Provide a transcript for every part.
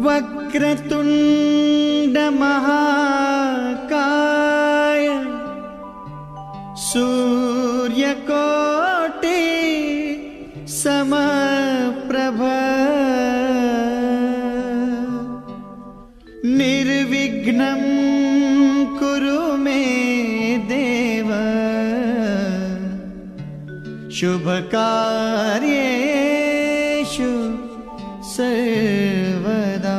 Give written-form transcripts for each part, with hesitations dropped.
వక్రతుండ మహాకాయ సూర్యకోటి సమప్రభ నిర్విఘ్నం కురు మే దేవ శుభకార్యేషు సర్వదా.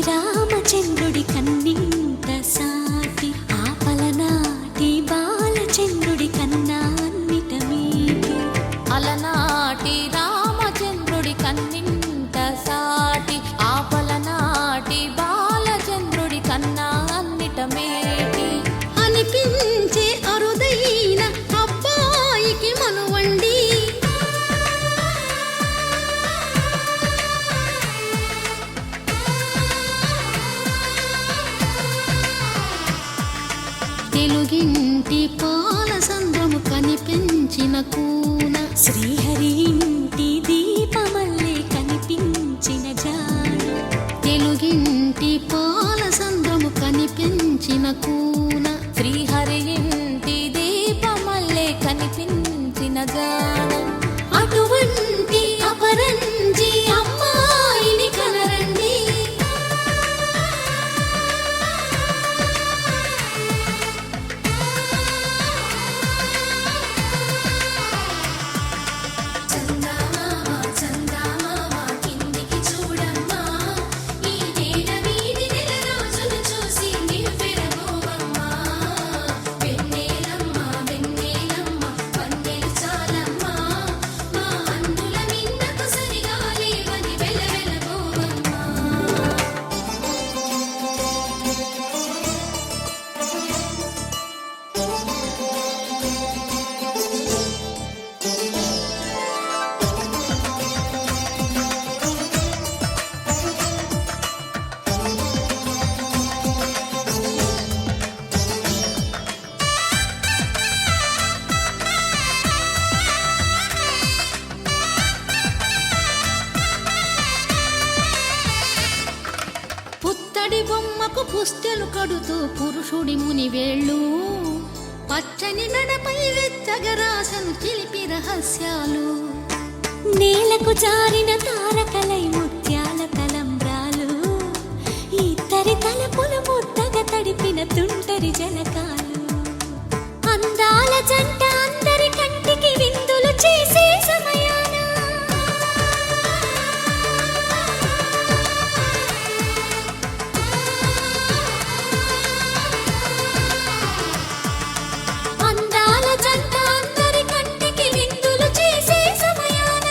రామచంద్రుడి కన్నింత సాటి ఆపలనాటి బాలచంద్రుడి కన్నా అన్నిట మీటి. అలనాటి రామచంద్రుడి కన్నింత సాటి ఆపలనాటి బాలచంద్రుడి కన్నా అన్నిట మేటి అనిపించే అరుదైన అబ్బాయికి మనువండి. తెలుగింటి పాల సంద్రము కనిపించిన కూన శ్రీహరి ఇంటి దీపమల్లే కనిపించిన జాడ. తెలుగింటి పాల సంద్రము కనిపించిన కూన శ్రీహరి ఇంటి దీపమల్లే కనిపించిన జాడ. అటువంటి అపరంజి అమ్మాయిని కనరండి. పుత్తడి బొమ్మకు పుస్తెలు కడుతూ పురుషుడి ముని వేళ్ళు పచ్చని నడపై వెచ్చగరాసను చిలిపి రహస్యాలు నేలకు జారిన తారకలై ముత్యాల తలంబ్రాలు ఇద్దరి తలపులు ముద్దగా తడిపిన తుంటరి జలకాలు అందాల జంట అందరి కంటికి విందులు చేసే సమయాన అందాల జంట అందరి కంటికి విందులు చేసే సమయాన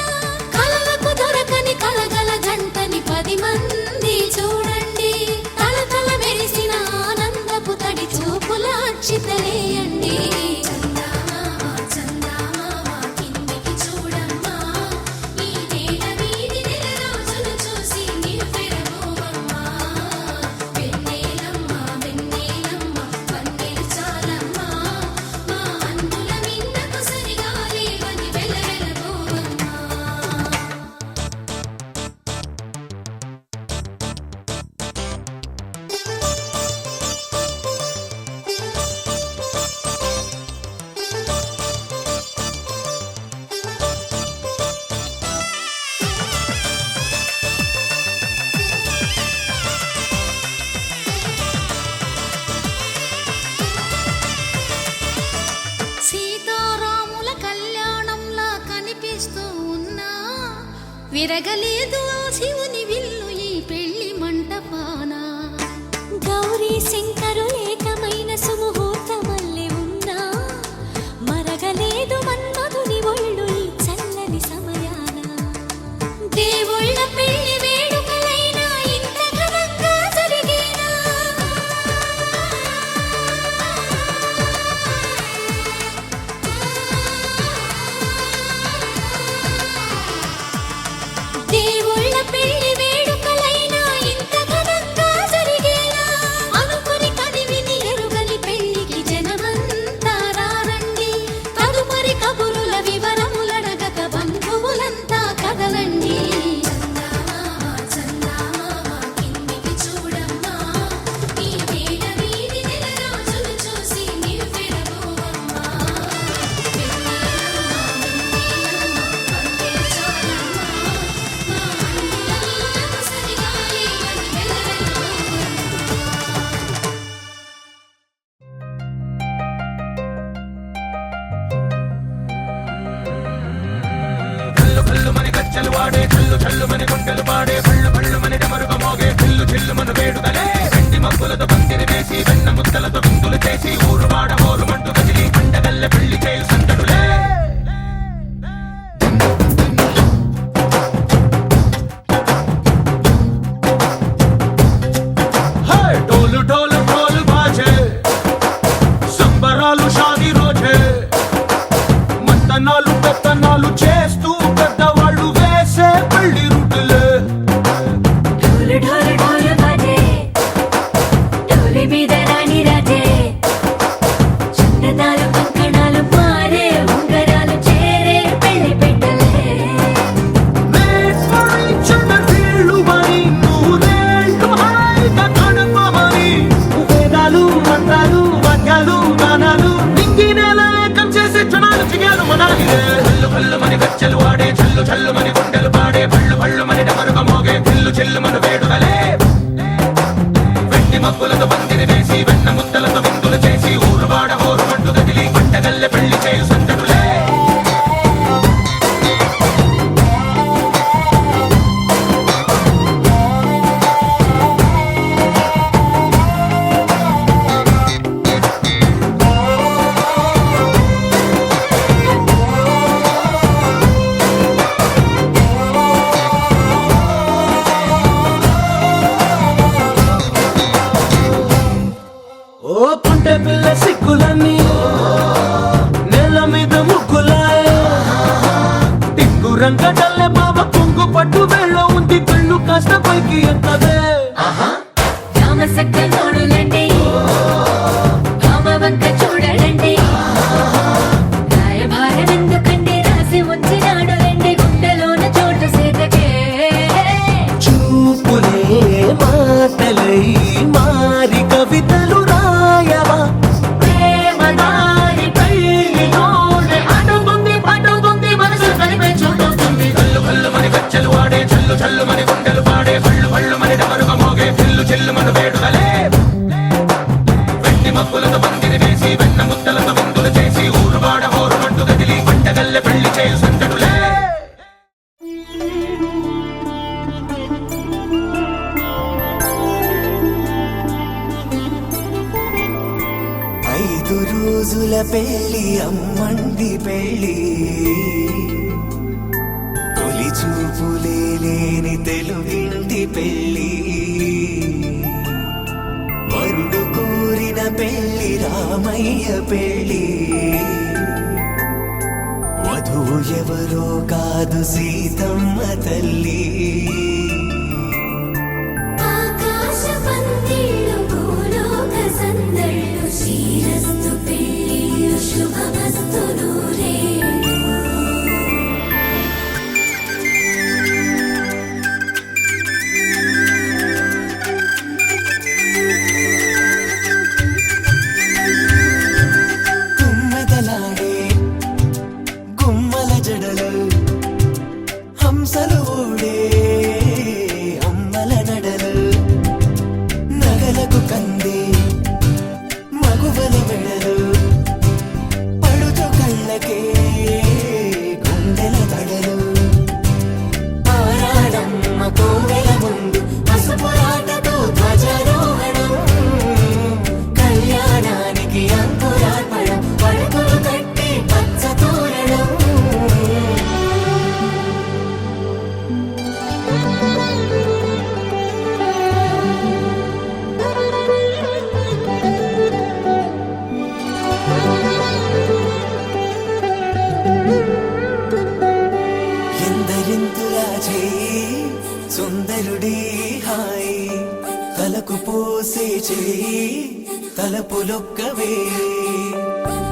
కలలకు దొరకని కలగల జంటని 10 మంది చూడండి తలతల మెరిసిన ఆనందపు తడి చూపుల అక్షితలేయండి సీతారాముల కళ్యాణంలా కనిపిస్తూ ఉన్నా విరగలేదు ఆ శివుని విల్లు ఈ పెళ్లి మంటపాన గౌరీ శంకరు ఏకమైన సుముహూర్తమల్లె ఉన్నా మరగలేదు మన్మధుని ఒళ్ళు ఈ చల్లని సమయాన దేవుళ్ళ పెళ్లి వేడుకలైనా ఇంత ఘనంగా జరిగేనా దేవుళ్ళ పెళ్లి వేడుకలైనా ఇంత ఘనంగా జరిగేలా అనుకుని కదివిని ఎరుగని పెళ్లికి జనమంతా రారండి తదుపరి కబురుల వివరములడగక బంధువులంతా కదలండి మని గచ్చలు వాడే చల్లు చల్లు మని గుండెలు పాడే పళ్ళు పళ్ళు మని డమరుగ మోగే చిల్లు చిల్లు మన వేడుకలే వెండి మబ్బులతో పందిరి వేసి వెన్న ముద్దలతో విందులు చేసి ఊరు వాడ హోరు మంటూ కదిలి పండగల్లె పెళ్లి చేయు సందడులే డోలు డోలు ఢోలు బాజే సంబరాలు షాదీ రోజే మత్తనాలు పెత్తనాలు చేస్తూ పెద్దవాళ్ళు వేసే పెళ్లి రుటులే ఢోలు ఢోలు ఢోలు బాజే ఢోలి మీద రాణి రాజే చందనాలు కంకణాలు మారే ఉంగరాలు చేరే పెళ్లి పెట్టలే వీళ్ళు మరి నూరేళ్ళు హాయిగా గడపమని వేదాలు మంత్రాలు వాక్యాలు గానాలు నింగి నేల ఏకం చేసే క్షణాలు చిగాలు మనాలిలే కళ్ళు కళ్ళు మని గచ్చలు వాడే చల్లు చల్లు మని గుండెలు పాడే పళ్ళు పళ్ళు మని డమరుగ మోగే చిల్లు చిల్లు మన వేడుకలే వెండి మబ్బులతో పందిరి వేసి వెన్న ముద్దలతో విందులు చేసి ఊరు వాడ హోరు మంటూ కదిలి పంటగల్లె పెళ్లి చేయు సందడులే ఓ పుంటె పిల్ల సిక్కులన్నీ నేల మీద ముగ్గులాయ టింగు రంగడల్లె బావ కొంగు పట్టు వేళ్ళ ఉంది కళ్ళు కాస్త పైకి ఎత్తదే రామసక్క నోడులండి కామవంక చూడడండి రాయభారం ఎందుకండి రాసి ఉంచినాడు రండి గుండెలోన చోటు సేతకే చూపులే మా దేవతలై మారి కవితలు రాయవా ప్రేమదారి పెళ్లిలోనే అడుగుంది పడుగుంది మనసు కలిపే చూడుతుంది కళ్ళు కళ్ళు మని గచ్చలు ఆడే చల్లు చల్లు మని గుండెలు పాడే పళ్ళు పళ్ళు మని డమరుగా మోగే చిల్లు చిల్లు మన వేడుదలే వెండి మబ్బులతో పందిరి వేసి వెన్న ముద్దలతో విందులు చేసి ఊరువాడ హోరు మంటు గదిలి పంటగల్లె పెళ్లి చేయు సందడులే రోజుల పెళ్లి అమ్మండి పెళ్లి తొలి చూపులే లేని తెలుగింటి పెళ్లి వరుడు కోరిన పెళ్లి రామయ్య పెళ్లి వధువు ఎవరో కాదు సీతమ్మ తల్లి ఆకాశ పందిళ్ళు భూలోక సందళ్ళు శ్రీరస్తు పెళ్ళిళ్ళు శుభమస్తు నూరేళ్ళు గుమ్మెదలాడే గుమ్మల జడలు హంసలు ఊడే అమ్మల నడలు నగలకు కంది మగువల మెడలు పడుచు కళ్ళకే గుండెల తడలు ఆరాడమ్మ కోవెల ముందు పసుపురాటతో ధ్వజారోహణం కళ్యాణానికి అంకురార్పణం పడుకులు కట్టి పచ్చ తోరణం ఎందరింతులా చేయి సుందరుడి హాయి తలకు పోసే చేయి తలపులొక్కవే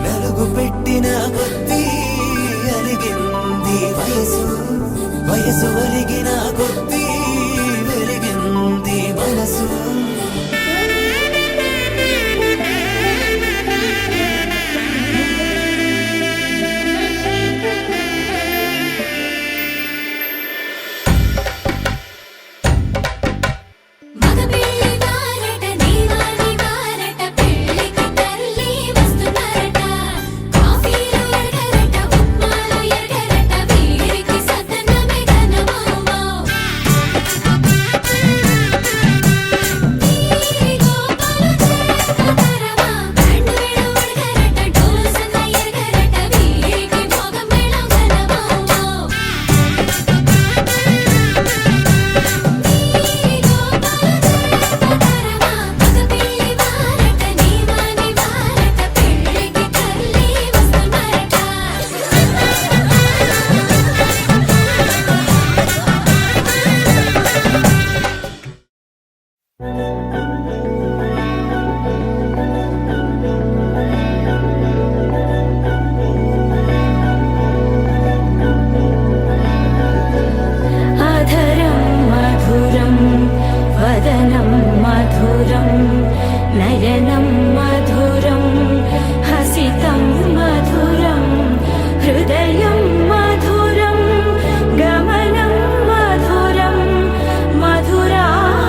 నలుగు పెట్టిన కొద్దీ అరిగింది వయసు వయసు ఒరిగిన కొద్దీ వెలిగింది మనసు మగ పెళ్లి వారట నీవాని వారట పెళ్లికి తల్లి వస్తున్నారట కాఫీలు ఎరగరట ఉప్మాలు ఎరగరట వీరికి సదనమే ఘనమౌమౌ ఈ గోపాలు చేతరమా బ్యాండ్ మేళం ఎరగరట డోలు సన్న ఎరగరట వీరికి భోగం మేళం ఘనమౌమౌ మగ పెళ్లి వారట నీవాని వారట పెళ్లికి తల్లి వస్తున్నారట అధరం మధురం వదనం మధురం నయనం మధురం హసితం మధురం హృదయం మధురం గమనం మధురం మధురాధిపతే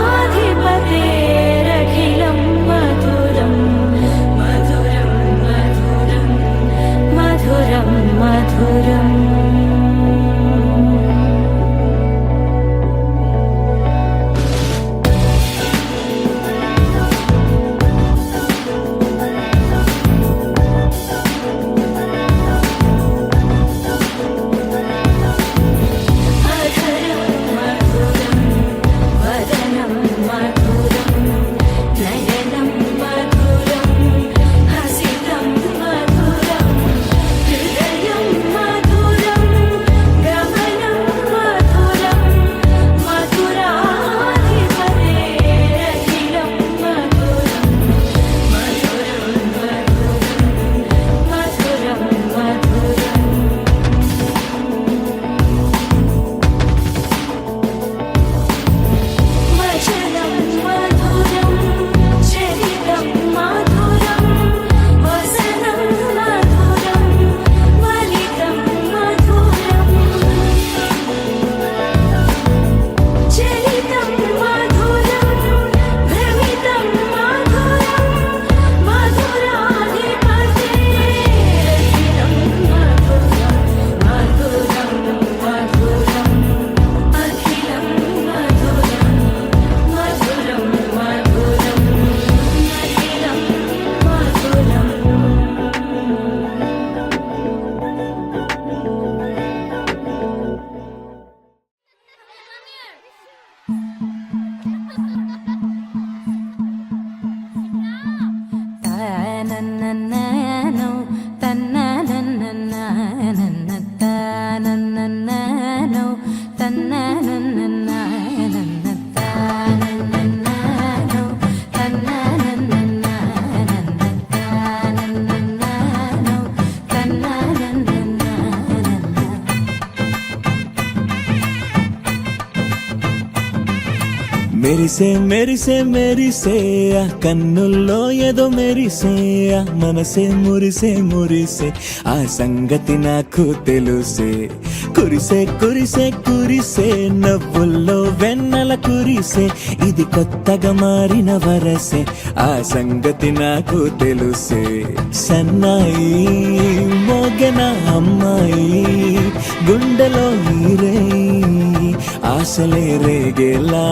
మెరిసే మెరిసే మెరిసే ఆ కన్నుల్లో ఏదో మెరిసే ఆ మనసే మురిసే మురిసే ఆ సంగతి నాకు తెలుసే కురిసే కురిసే కురిసే నవ్వుల్లో వెన్నెల కురిసే ఇది కొత్తగా మారిన వరసే ఆ సంగతి నాకు తెలుసే సన్నాయి మోగన అమ్మాయి గుండెలో ఈరే ఆశలే రేగేలా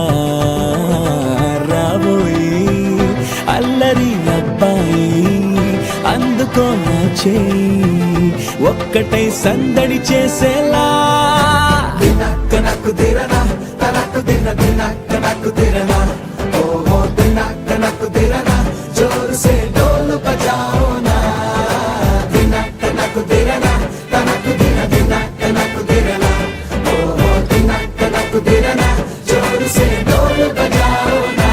రాబోయి అల్లరి అబ్బాయి అందుకో నా చేయి ఒక్కటై సందడి చేసేలా దినక్క నాకు దిరనా తనకు దిన దినక్క నాకు దిరనా ఓహో దినక్క నాకు దిరనా జోరు సే డోలు బజాओ నా దినక్క నాకు దిరనా తనకు దిన దినక్క నాకు దిరనా ఓహో దినక్క నాకు దిరనా జోరు సే డోలు బజాओ నా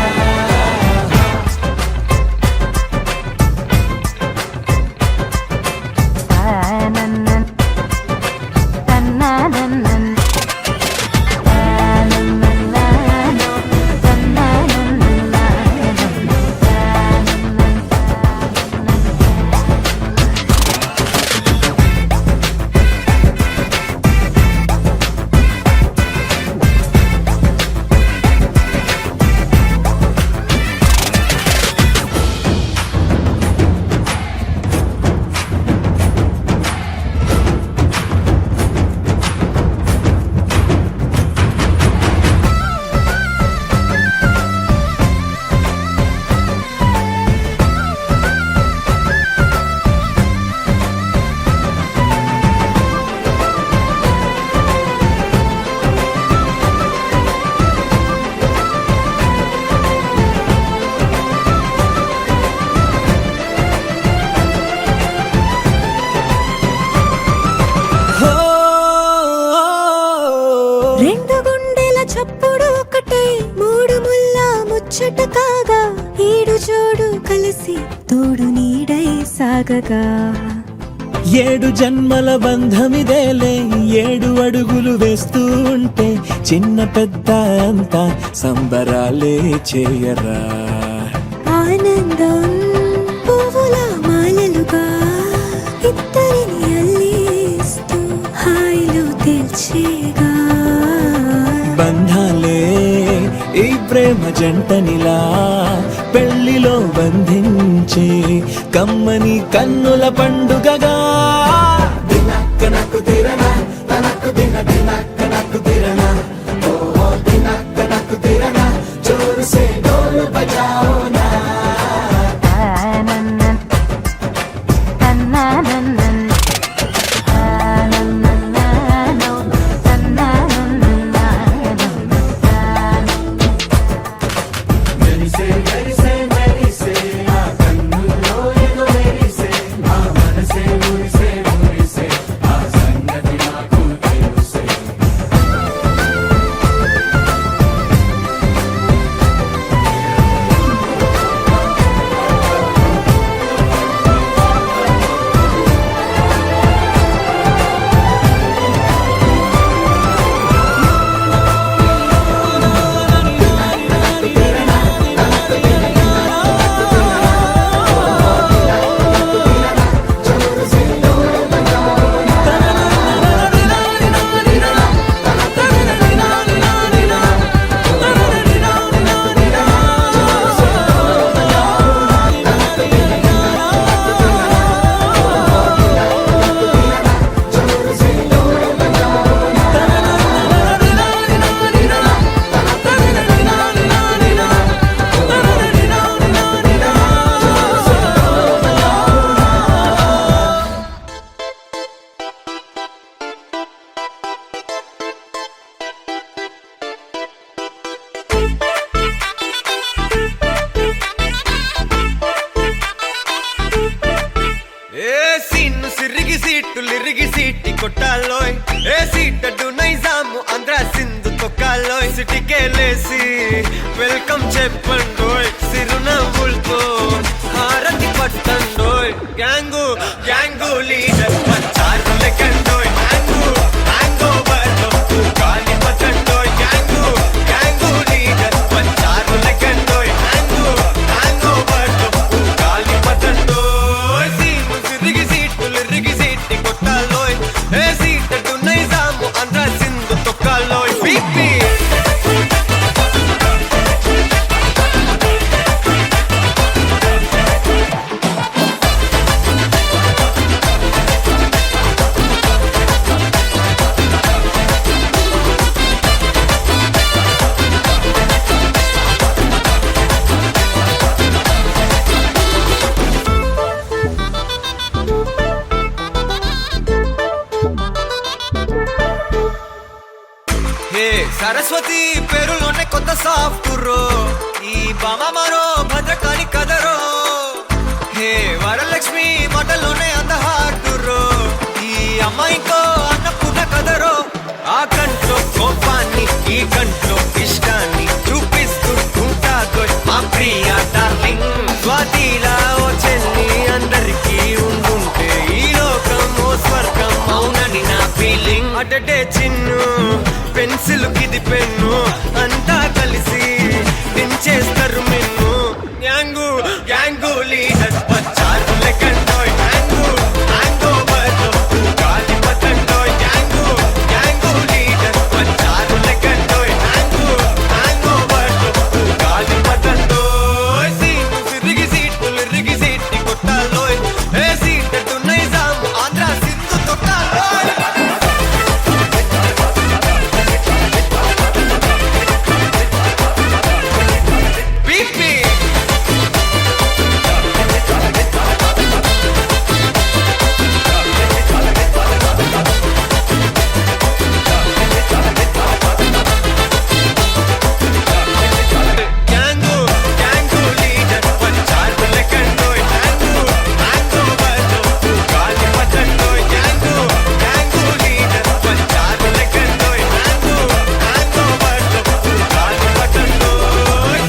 రెండు గుండెల చప్పుడు ఒకటై మూడు ముల్ల ముచ్చట కాగా ఈడు జోడు కలిసి తోడు నీడై సాగగా ఏడు జన్మల బంధమిదేలే ఏడు అడుగులు వేస్తూ ఉంటే చిన్న పెద్ద అంతా సంబరాలే చేయరా ఆనందం పువ్వుల మాలలుగా ఇద్దరిని అల్లిస్తూ హాయిలో తెల్చేగా బంధాలే ఈ ప్రేమ జంటనిలా పెళ్లిలో బంధించే కమ్మని కన్నుల పండుగగా దినక్క నాకు దిరనా తనకు దిన దినక్క నాకు దిరనా ఓహో దినక్క నాకు దిరనా జోరు సే డోలు బజాओ నా మెరిసే మెరిసే మెరిసే ఆ కన్నుల్లో ఏదో మెరిసే ఆ మనసే మురిసే మురిసే ఆ సంగతి నాకు తెలుసే సిరిగి సీటి కొట్టాలోయ్ ఏ సీటడు నైజాము ఆంధ్ర సింధు తొక్కాలోయ్ సిటీకేలేసి వెల్కమ్ చెప్పండోయ్ సిరునవ్వులతో హారతి పట్టండోయ్ గ్యాంగు గ్యాంగు లీడర్ పంచారు లెక్కండోయ్ హ్యాంగు హ్యాంగ్ ఓవర్ గాలి పట్టండోయ్ గ్యాంగు గ్యాంగు లీడర్ పంచారు సరస్వతి పేరులోనే కొత్త సాఫ్ట్రో ఈ బామ మరో భద్రకాళి కదరో హే వరలక్ష్మి మాటలోనే అంత హార్టురో ఈ అమ్మాయికో అన్నపూర్ణ కదరో ఆ కంట్లో కోపాన్ని ఈ కంట్లో ఇష్టాన్ని చూపిస్తూ ఉంటాగో మా ప్రియా డార్లింగ్ స్వాతిలా ఓ చెల్లి అందరికీ ఉండుంటే ఈ లోకం ఓ స్వర్గం అవునని నా ఫీలింగ్ అటటే చిన్ను పెన్సిల్ కిది పెన్ను అంతా కలిసి దించేస్తారు మిన్ను గ్యాంగు గ్యాంగు లీడర్ వచ్చారు లెక్కండోయ్ గ్యాంగు గ్యాంగో బర్లో గాలి పతండోయ్ గ్యాంగు గ్యాంగు లీడర్ వచ్చారు లెక్కండోయ్ గ్యాంగు గ్యాంగో బర్లో గాలి పతండోయ్ సిరిగి సీట్టి కొట్టాలోయ్ ఏ సీట్ నైజాం ఆంధ్ర సింధు తొక్కాలోయ్ బీపీ గ్యాంగు గ్యాంగు లీడర్ వచ్చారు లెక్కండోయ్ గ్యాంగు గ్యాంగో బర్లో గాలి పతండోయ్ గ్యాంగు గ్యాంగు లీడర్ వచ్చారు లెక్కండోయ్ గ్యాంగు గ్యాంగో బర్లో గాలి పతండోయ్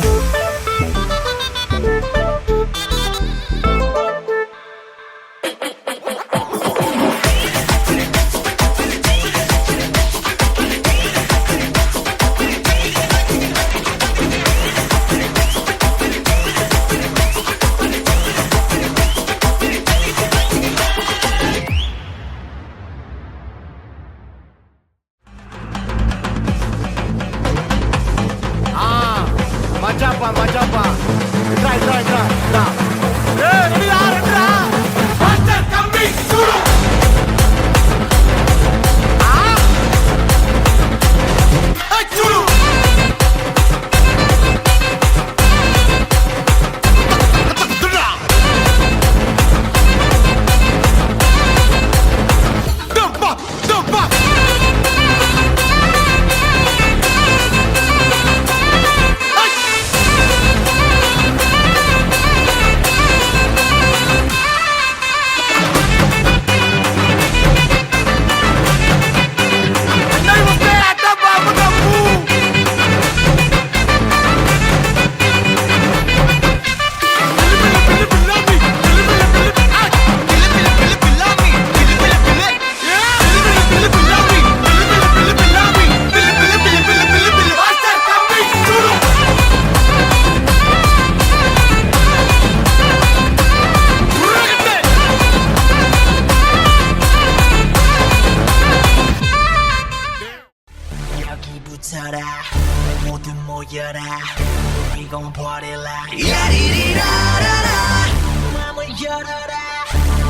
మజాపా మజాపా ట్రై ట్రై ట్రై రా ఏ రెడీ రా మాస్టర్ కమింగ్ చూడు చూడు Dampa Dampa 여기부터라 모두 모여라 We gon' party like 야리리라라라 맘을 열어라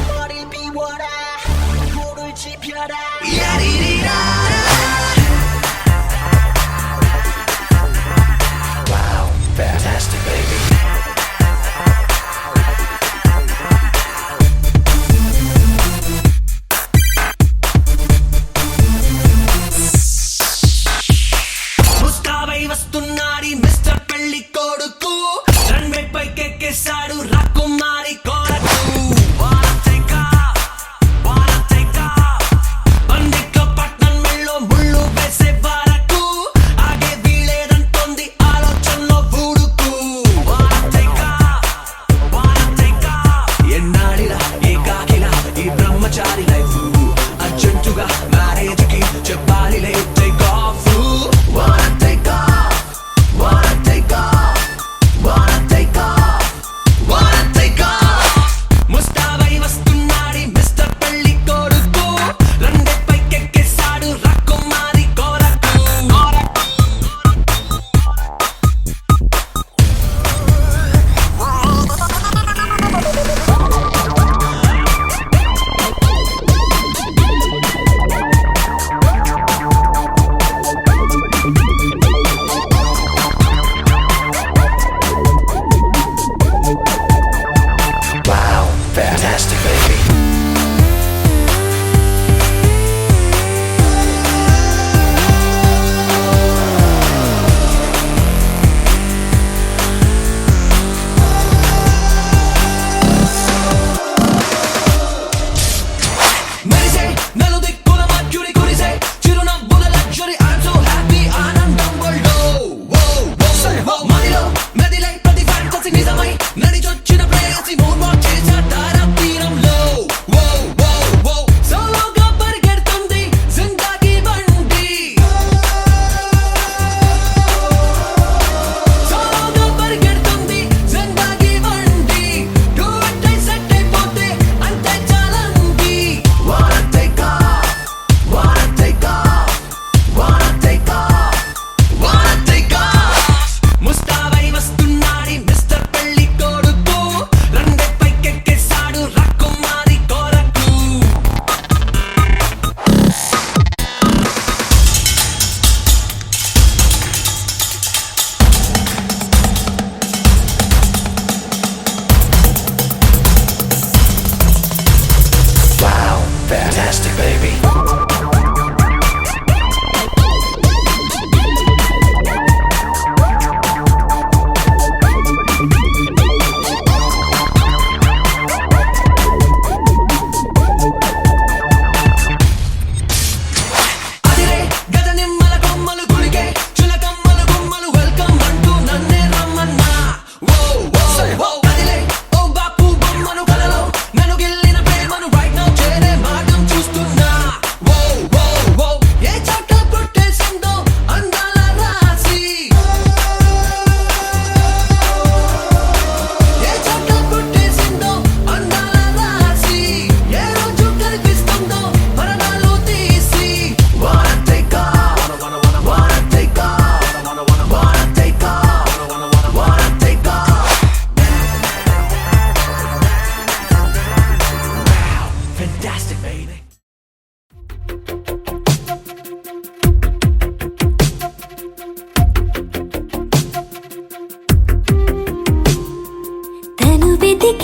머리를 비워라 불을 지펴라 야리리라라 Wow, fantastic baby ముస్తాబై వస్తున్నాడి mister పెళ్లి కొడుకు రన్వే పైకెక్కేశాడు రాకుమారి కొరకు Wanna take off, అందిక పట్నం మెళ్ళో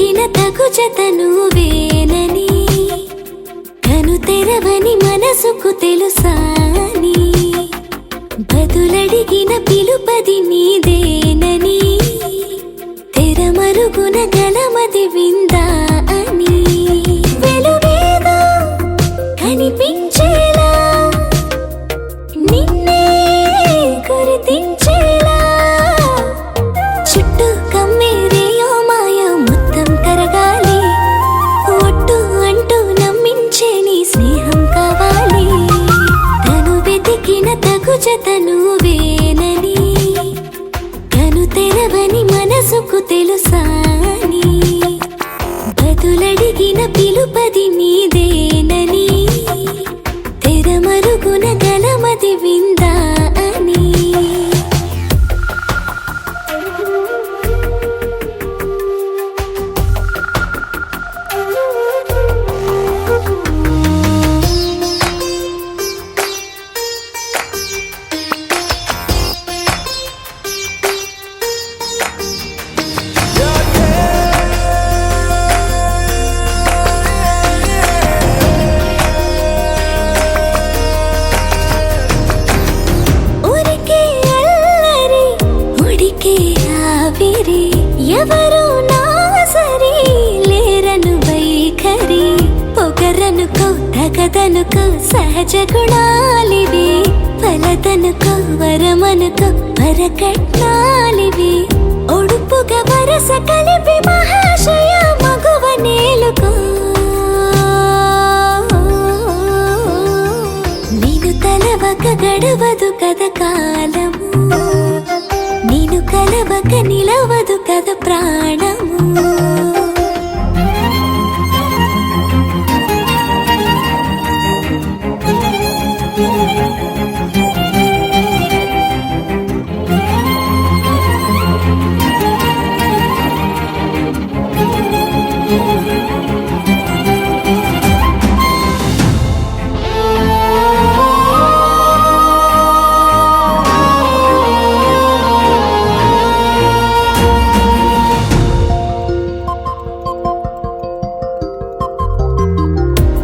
వెతికిన తగు జత నువ్వేనని కను తెరవని మనసుకు తెలుసాని బదులడిగిన పిలుపది నీదేనని తెరమరుగున గలమది విందా అని వెలుగేదో కనిపించేలా నిన్నే గుర్తించేలా చుట్టూ కమ్మేరేయో మాయ మొత్తం కరగాలి ఒట్టు అంటూ నమ్మించే నీ స్నేహం కావాలి తను వెతికిన తగు జత నువ్వేనని కను తెరవని మనసుకు తెలుసాని బదులడిగిన పిలుపది నీదేనని తెరమరుగున గలమది విందా అని ఊరికే అల్లరి ఉడికే ఆవిరి ఎవరు నా సరి లేరను వైఖరి పొగరనుకో తగదనుకో సహజ గుణాలివి ఫలదనుకో వరమనుకో వరకట్నాలివి ఒడుపుగా వరస కలిపి మహాశయ మగువ నేలుకో నేను తలవక గడవదు కద కాలము నేను కలవక నిలవదు కద ప్రాణము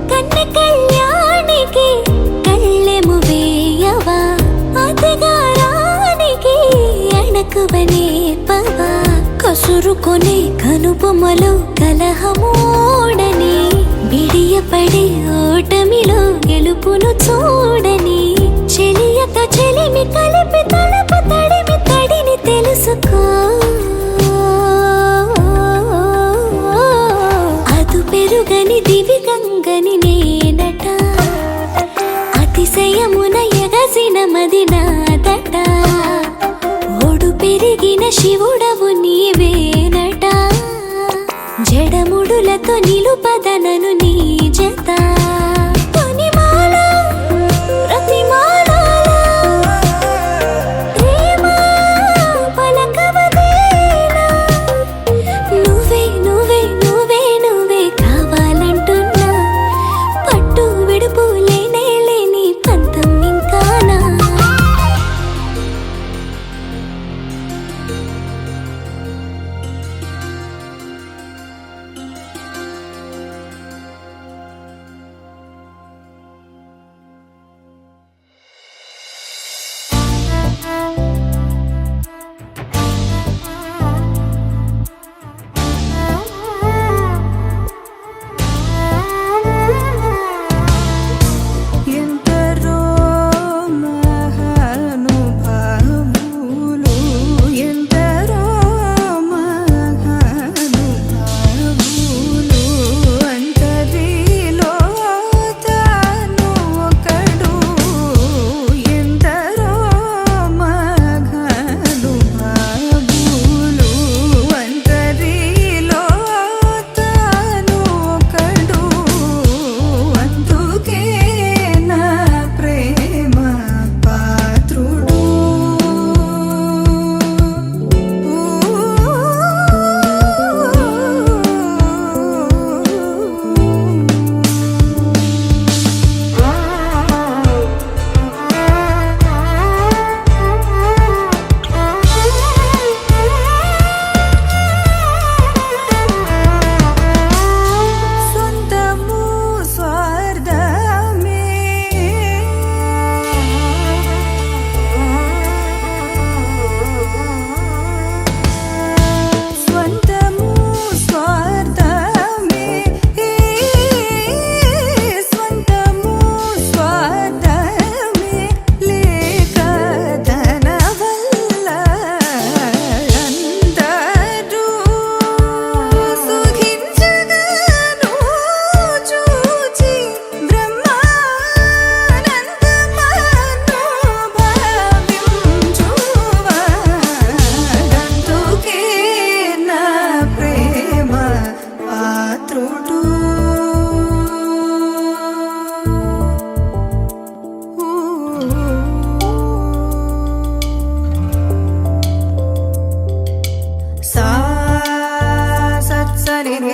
కన్న కళ్యాణికి కళ్ళెము వేయవా అతగారానికి అణకువనే పవా కసురుకొనే కనుబొమ్మలో కలహమోడని బిడియపడే ఓటమిలో గెలుపును చూడని చెలియతో చెలిమి కలిపి తలపు తడిమి తడిని తెలుసుకో అదు పెరుగని దివి గంగని నేనట అతిశయమున ఎగసిన మది నాదట ఒడు పెరిగిన శివుడవు నీవేనట జడముడులతో నిలుపదనను నీ జత తొనిమాల ప్రతిమాల ప్రేమ పలకవదేనా నువ్వే నువ్వే నువ్వే నువ్వే కావాలంటున్నా పట్టు విడుపు లేనే లేని పంతం ఇంకానా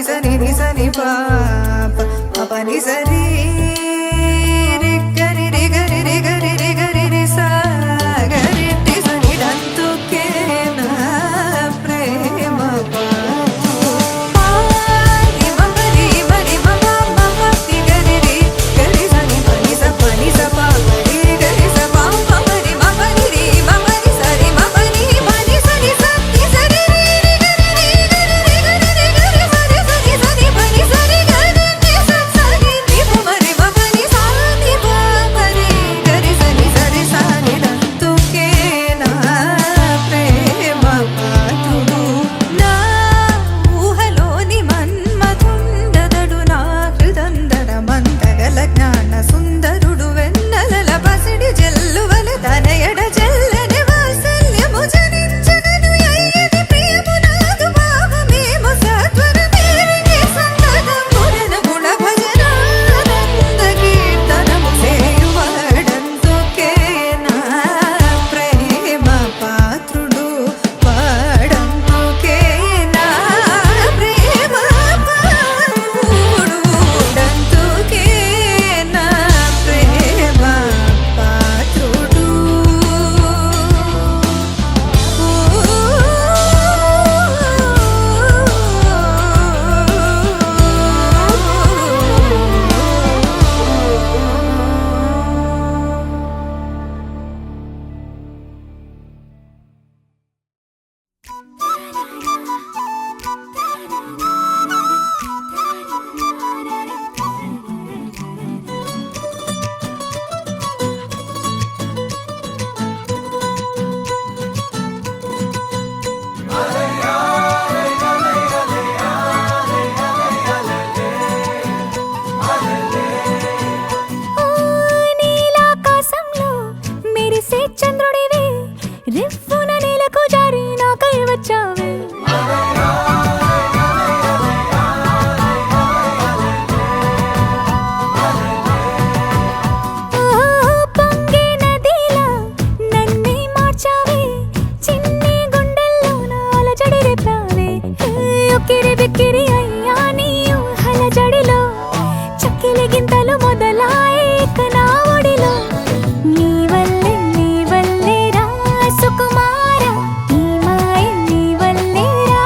సని పా పని సరి రి గరి రి గరి రి గరి రి గరి రి సా గరి టి సని దంతుకే నా ప్రేమ పాని మగరి మరి మమ మమ తి గరి రి గరి సని పని స పా గరి రి గరి స పా మమరి మమరి రి మమరి సరి మమరి పని సని స తి సరి రి గరి రి గరి రి గరి రి గరి సరి సని సని పని సరి గరి రి స సని ని మమరి మమరి సా ని పా మరి గరి సని సరి సని దంతుకే నా ప్రేమ పాతుడు నా ఊహలోని మన్మథుండదడు నా హృదందర మందగల జ్ఞాన సుందరుడు వెన్నెలల పసిడి జల్లువల తనయడ జల్లని వాత్సల్యము జనించగను అయ్యది ప్రియము నాదు భావమేమో సత్వరమేరిని సంతతమున గుణ భజనానంద కీర్తనము చేయువాడందుకే నా ప్రేమ పాత్రుడు వాడందుకే నా ప్రేమ పాత్రుడు డందుకే నా ప్రేమ పాత్రుడు నీలాకాశంలో మెరిసే చంద్రుడివి రివ్వున నేలకు జారి నాకై వచ్చావే పొంగే నదిలా నన్నే మార్చావే చిన్ని గుండెల్లో నాల జడి రేపావే ఉక్కిరి బిక్కిరి అయ్యా నీ ఊహల జడిలో చక్కిలి గింతలు మొదలాయే ఇక నా ఒడిలో నీ వల్లే రా సుకుమార ఈ మాయ నీ వల్లే రా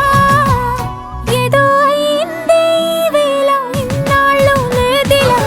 ఏదో అయిందే ఈ వేళ ఇన్నాళ్ళు లేదిలా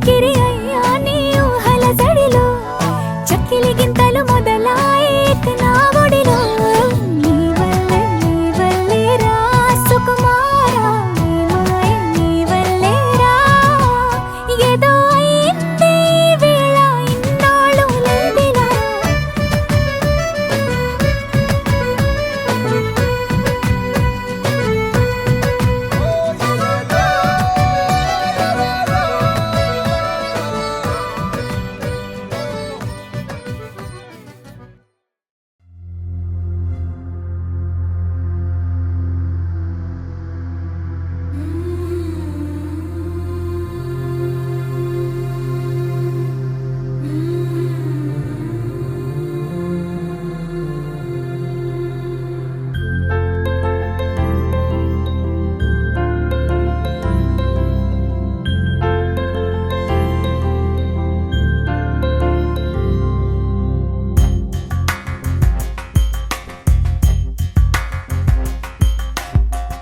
బిక్కిరి అయ్యా నీ ఊహల జడిలో చక్కిలి గింతలు మొదలాయేత నా ఒడిలో నీ వల్లే రా సుకుమారా నీ మాయ నీ వల్లే రా ఏదో అయింది ఈ వేళ ఇన్నాళ్ళు లేదిలా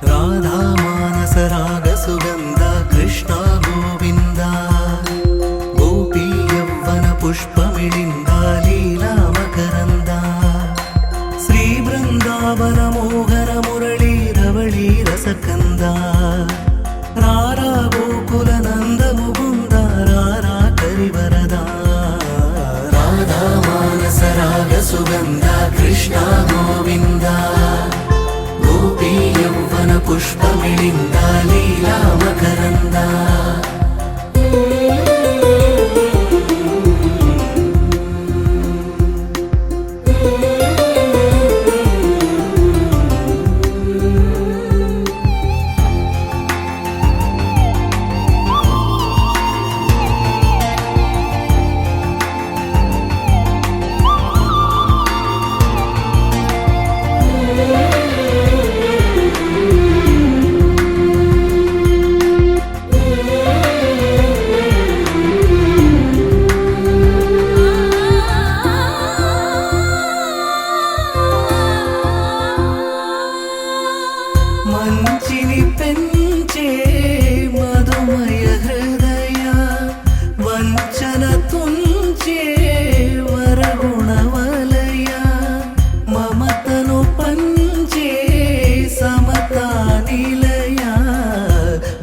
రాధా మానస రాగ సుగంధ కృష్ణ గోవింద గోపీ యవ్వన పుష్పమిళింద లీలా మకరంద శ్రీ బృందావన మోహన మురళీ రవళీ రసకంద రారా గోకుల నంద ముకుంద రారా కరివరద రాధా మానస రాగ సుగంధ కృష్ణ గోవింద గోపీ యవ్వన పుష్పమిళింద లీలా మకరంద మంచిని పెంచే మధుమయ హృదయ వంచన తుంచే వరగుణ వలయ మమతను పంచే సమతా నిలయ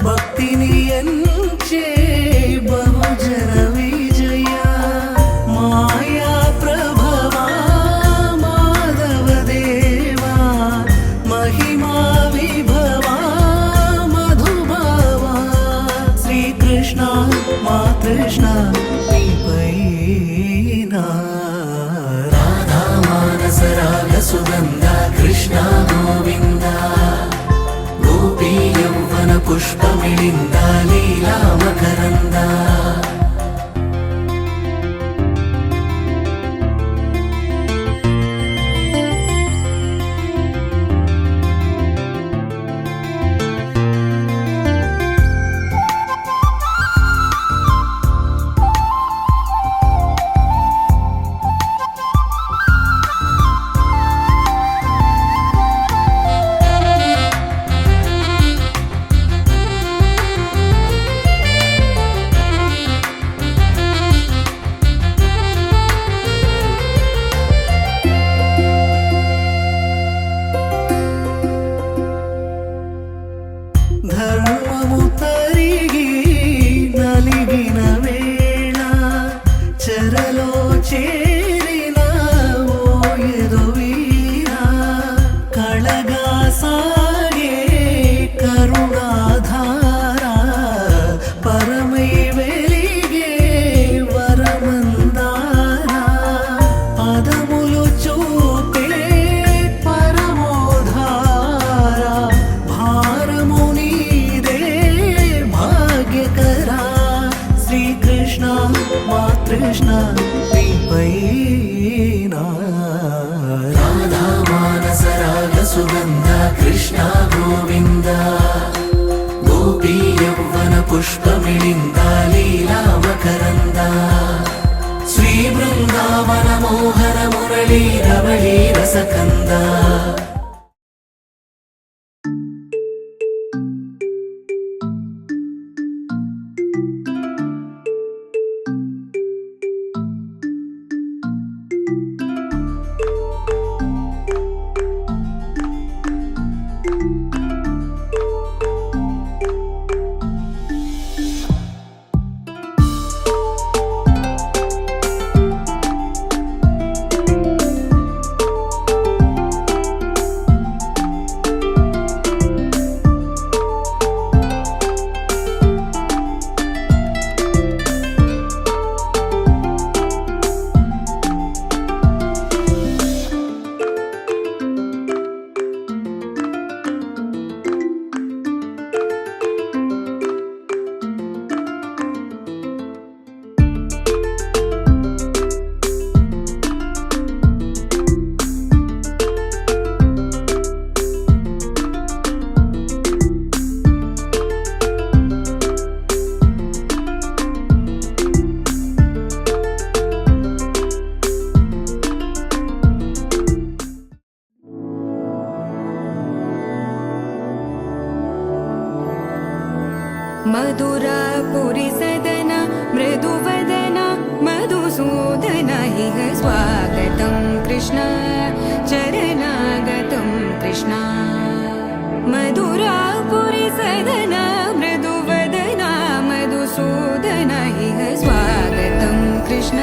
భక్తిని ఎంచే బహుజన విజయ మాయా ప్రభవా మాధవ దేవా మహిమా విభవా మధుభావా శ్రీకృష్ణ మా కృష్ణ నీపైనా రాధా మానస రాగ సుగంధ కృష్ణ గోవింద గోపీ యవ్వన పుష్పమిళింద లీలా మకరంద ధర్మము తరిగి నలిగిన వేళ చెరలో చేరిన ఓయదు వీరా కళగా సాగే కరుణాధార పరమై వెలిగే వరమందార పదములు చూపే పరమోధార భారము నీదే భాగ్యకరా శ్రీకృష్ణ మా కృష్ణ నీపైనా రాధా మానస రాగ సుగంధ కృష్ణ గోవింద గోపీ యవ్వన పుష్పమిళింద లీలా మకరంద శ్రీ బృందావన మోహన మురళీ రవళీ రసకంద मधुरापुरि सदना मृदुवदना मधुसूदन इह स्वागतं कृष्ण चरणागतं कृष्ण मधुरापुरि सदना मृदुवदना मधुसूदन इह स्वागतं कृष्ण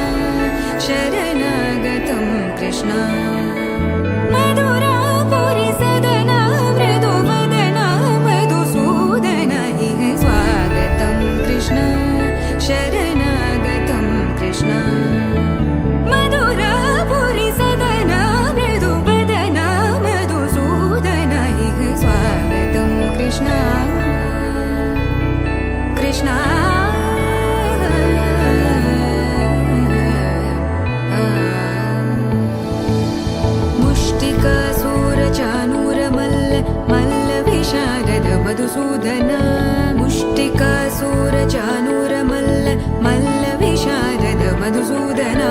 शरणागतं कृष्ण मधुरापुरि सदना मृदुवदना मधुसूदन इह स्वागतं कृष्ण शरणागतं कृष्ण मधुरापुरि सदना मृदुवदना मधुसूदन इह स्वागतं कृष्ण कृष्ण मुष्टिकासूरचानूरमल्ल मल्लविशारद मधुसूदन मुष्टिकासूरचानूरमल्ल मल्लविशारद मधुसूदन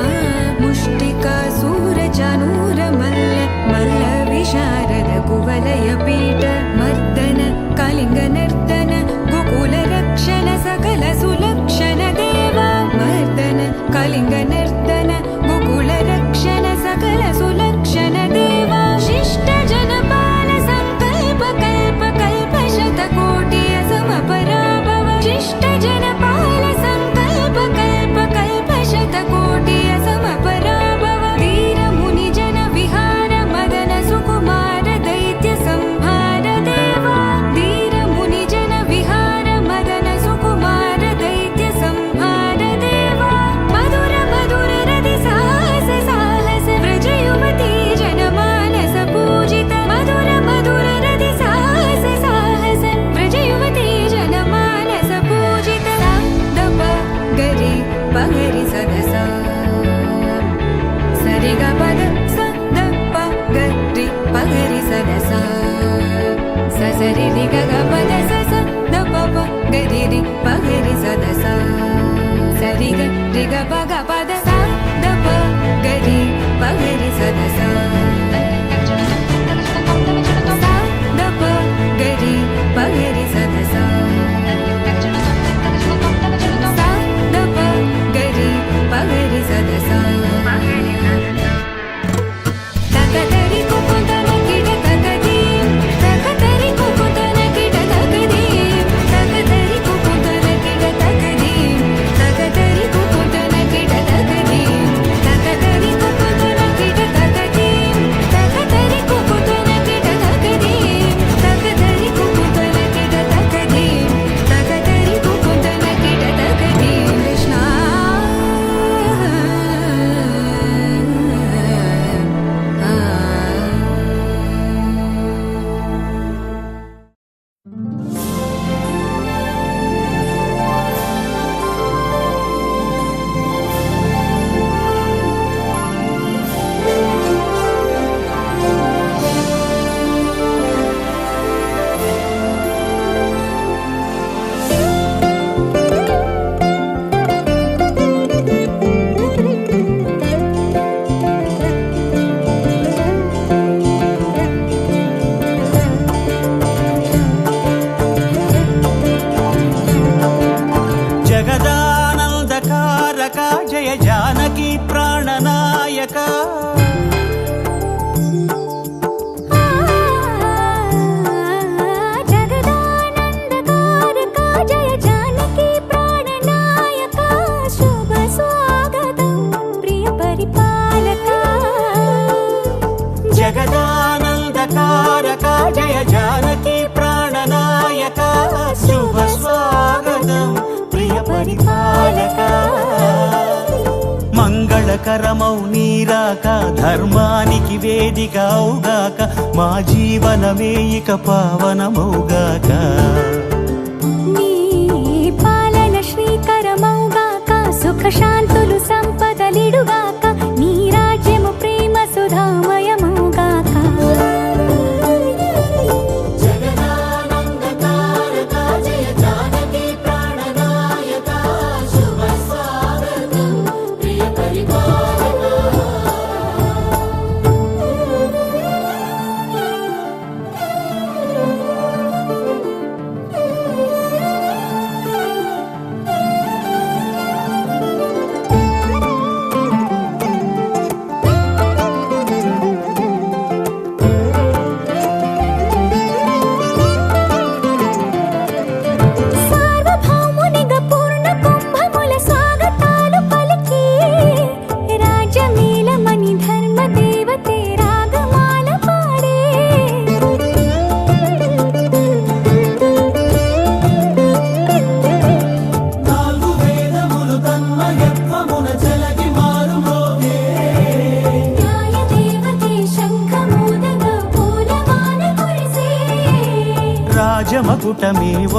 मुष्टिकासूरचानूरमल्ल मल्लविशारद कुवलयपीठ मर्दन कलिङ्गनर्तन गोकुलरक्षण सकल सुलक्षण देवा मर्दन कलिङ्गनर्तन गोकुलरक्षण सकल सुलक्षण देवा शिष्ट जनपाल संकल्प कल्प कल्प शतकोटि असमपराभव शिष्ट जनपाल संकल्प कल्प कल्प शतकोटि असमपराभव वीर मुनि जन विहार मदन सुकुमार दैत्य संहार देवा वीर मुनि जन विहार मदन सुकुमार दैत्य संहार देवा मधुर मधुर रति साहस साहस व्रज युवती जनमानस पूजित मधुर मधुर रति साहस साहस व्रज युवती जनमानस पूजित सा दप गरि पगरि सदस सरि ग पद स द प गरि पगरि सदस स सरि रि ग ग पद स स द प प गरि रि पगरि सदस सरि ग रि ग प ग पद स द प गरि पगरि सदस स द प गरि पगरि सदस स द प गरि पगरि सदस तकतरि कुकुतन किट तकदीम तकतरि कुकुतन किट तकदीम तकतरि कुकुतन किट तकदीम तकतरि कुकुतन किट तकदीम तकतरि कुकुतन किट तकदीम तकतरि कुकुतन किट तकदीम तकतरि कुकुतन किट तकदीम तकतरि कुकुतन किट तकदीम कृष्ण జగదానందకారక జయ జానకి ప్రాణనాయక जगदानन्दकारक जय जानकी प्राणनायक शुभ स्वागतं प्रिय परिपालक జగదానందకారక జయ జానకి ప్రాణనాయక శుభ స్వాగతం ప్రియ పరిపాలక మంగళకరమౌ నీరాక ధర్మానికి వేదిక అవుగాక మా జీవనమే ఇక పావనమౌగాక నీ పాలన శ్రీకరమౌగాక సుఖ శాంతులు సంపదలిడుగాక నీ రాజ్యము ప్రేమ సుధామయమౌగాక జగదానందకారక జయ జానకి ప్రాణనాయక శుభ స్వాగతం ప్రియ పరిపాలక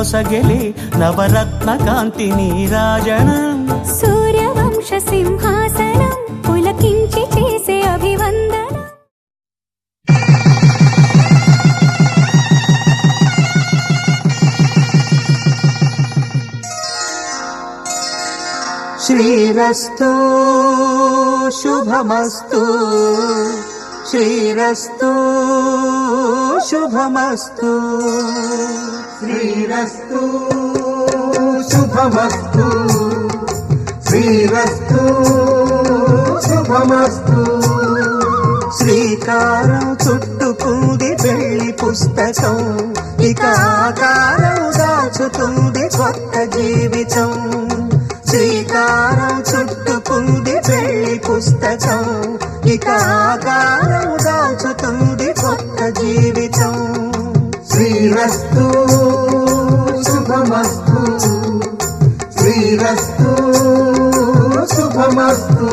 నొసగెలే నవరత్న కాంతి నీరాజనం సూర్యవంశ సింహాసనం పులకించి చేసే అభివందనం శ్రీరస్తు శుభమస్తు శ్రీరస్తు శుభమస్తు శ్రీరస్తు శుభమస్తు శ్రీరస్తు శుభమస్తు శ్రీకారం చుట్టుకుంది పెళ్లి పుస్తకం ఇక ఆకారం దాచుతుంది కొత్త జీవితం శ్రీకారం చుట్టుకుంది పెళ్లి పుస్తకం ఇక ఆకారం దాచుతుంది కొత్త జీవితం శ్రీరస్తు శుభమస్తు శ్రీరస్తు శుభమస్తు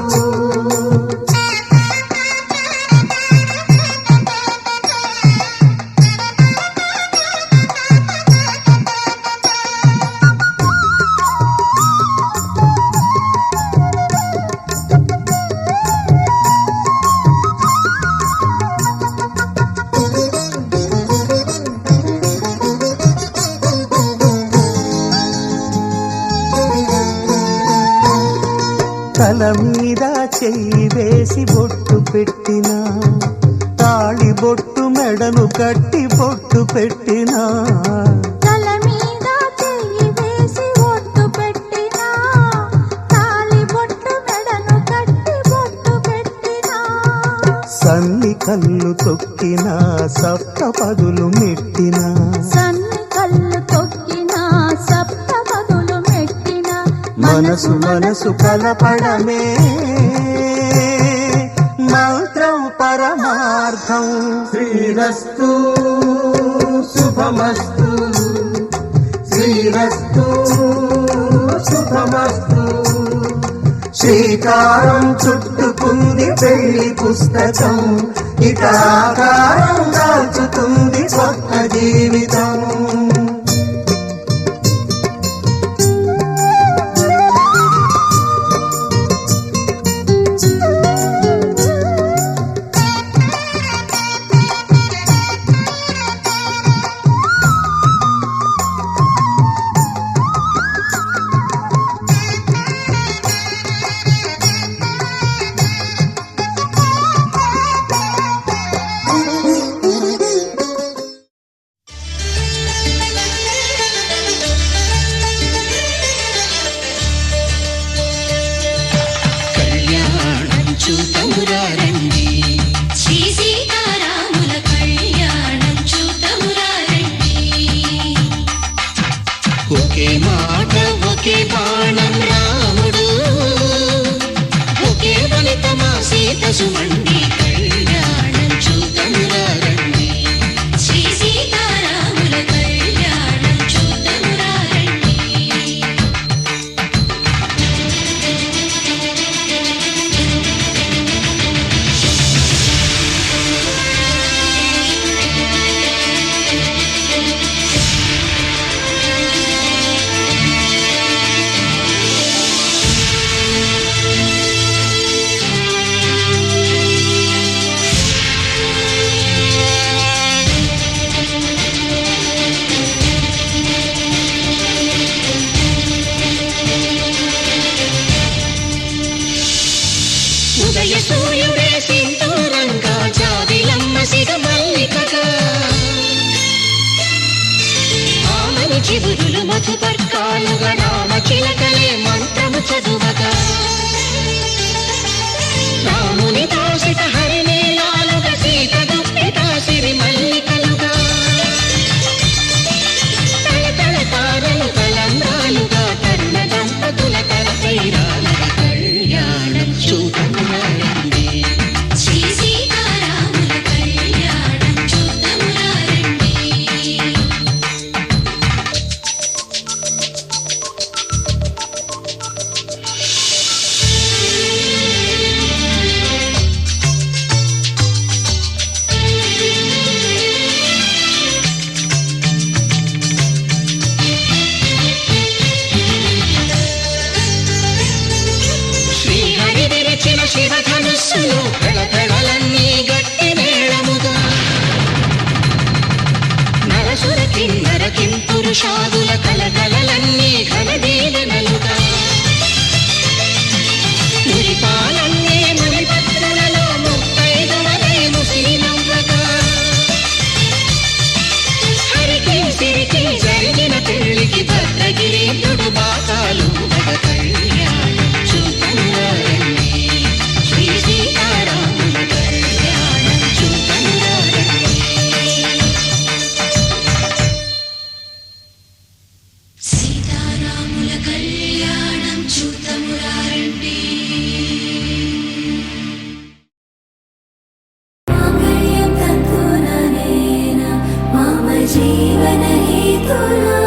తల మీద చెయ్యి వేసి బొట్టు పెట్టినా తాళి బొట్టు మెడను కట్టి బొట్టు పెట్టినా తల మీద చెయ్యి వేసి బొట్టు పెట్టినా తాళి బొట్టు మెడను కట్టి బొట్టు పెట్టినా సన్ని కళ్ళు తొక్కినా సప్త పదులు మెట్టినా సన్ని కళ్ళు తొక్కినా సప్త పదులు మెట్టినా మనసు మనసు కలపడమే మంత్రం పరమార్థం శ్రీరస్తు శుభమస్తు శ్రీరస్తు శుభమస్తు శ్రీకారం చుట్టుకుంది పెళ్లి పుస్తకం ఇక ఆకారం దాచుతుంది కొత్త జీవితం కళ్యాణం చూతమురారండి శ్రీ సీతారాముల కళ్యాణం చూతమురారండి ఒకే మాట ఒకే బాణం రాముడు ఒకే ఫలితమా సీత సుమండి కళ్యాణం చూతమురారండి శ్రీ సీతారాముల కళ్యాణం చూతమురారండి ఉదయ సూర్యుడే సింధూరంగా జాబిలమ్మ సిగ మల్లికగా ఆమని చిగురులు మధుపర్కాలుగా రామ చిలకలే మంత్రము చదువగా రాముని దోషిత హరినేలాలుగా సీత గుప్పిట సిరి మల్లికలుగా తలతల తారలు తలంబ్రాలుగా తరుణ దంపతుల తలపైరాలుగా కళ్యాణం చూతమురారండి శ్రీ సీతారాముల కళ్యాణం చూతమురారండి శివధనుస్సులు పెళపెళలన్నీ గట్టి మేళముగా నరసుర కిన్నర కింపురుషాదుల కలకలలన్నీ ఘనదీలనలుగా మురిపాలన్నీ మణిపత్రులలో ముత్తైదువలైను శ్రీనవ్వగా హరికి సిరికి జరిగిన పెళ్లికి భద్రగిరీంద్రుడు బాకాలు కళ్యాణం చూపనురారండి శ్రీ సీతారాముల కళ్యాణం చూపనురారండి సీతారాముల కళ్యాణం చూతమురారండి మాంగళ్యం తంతుననేన మమ జీవన హేతునా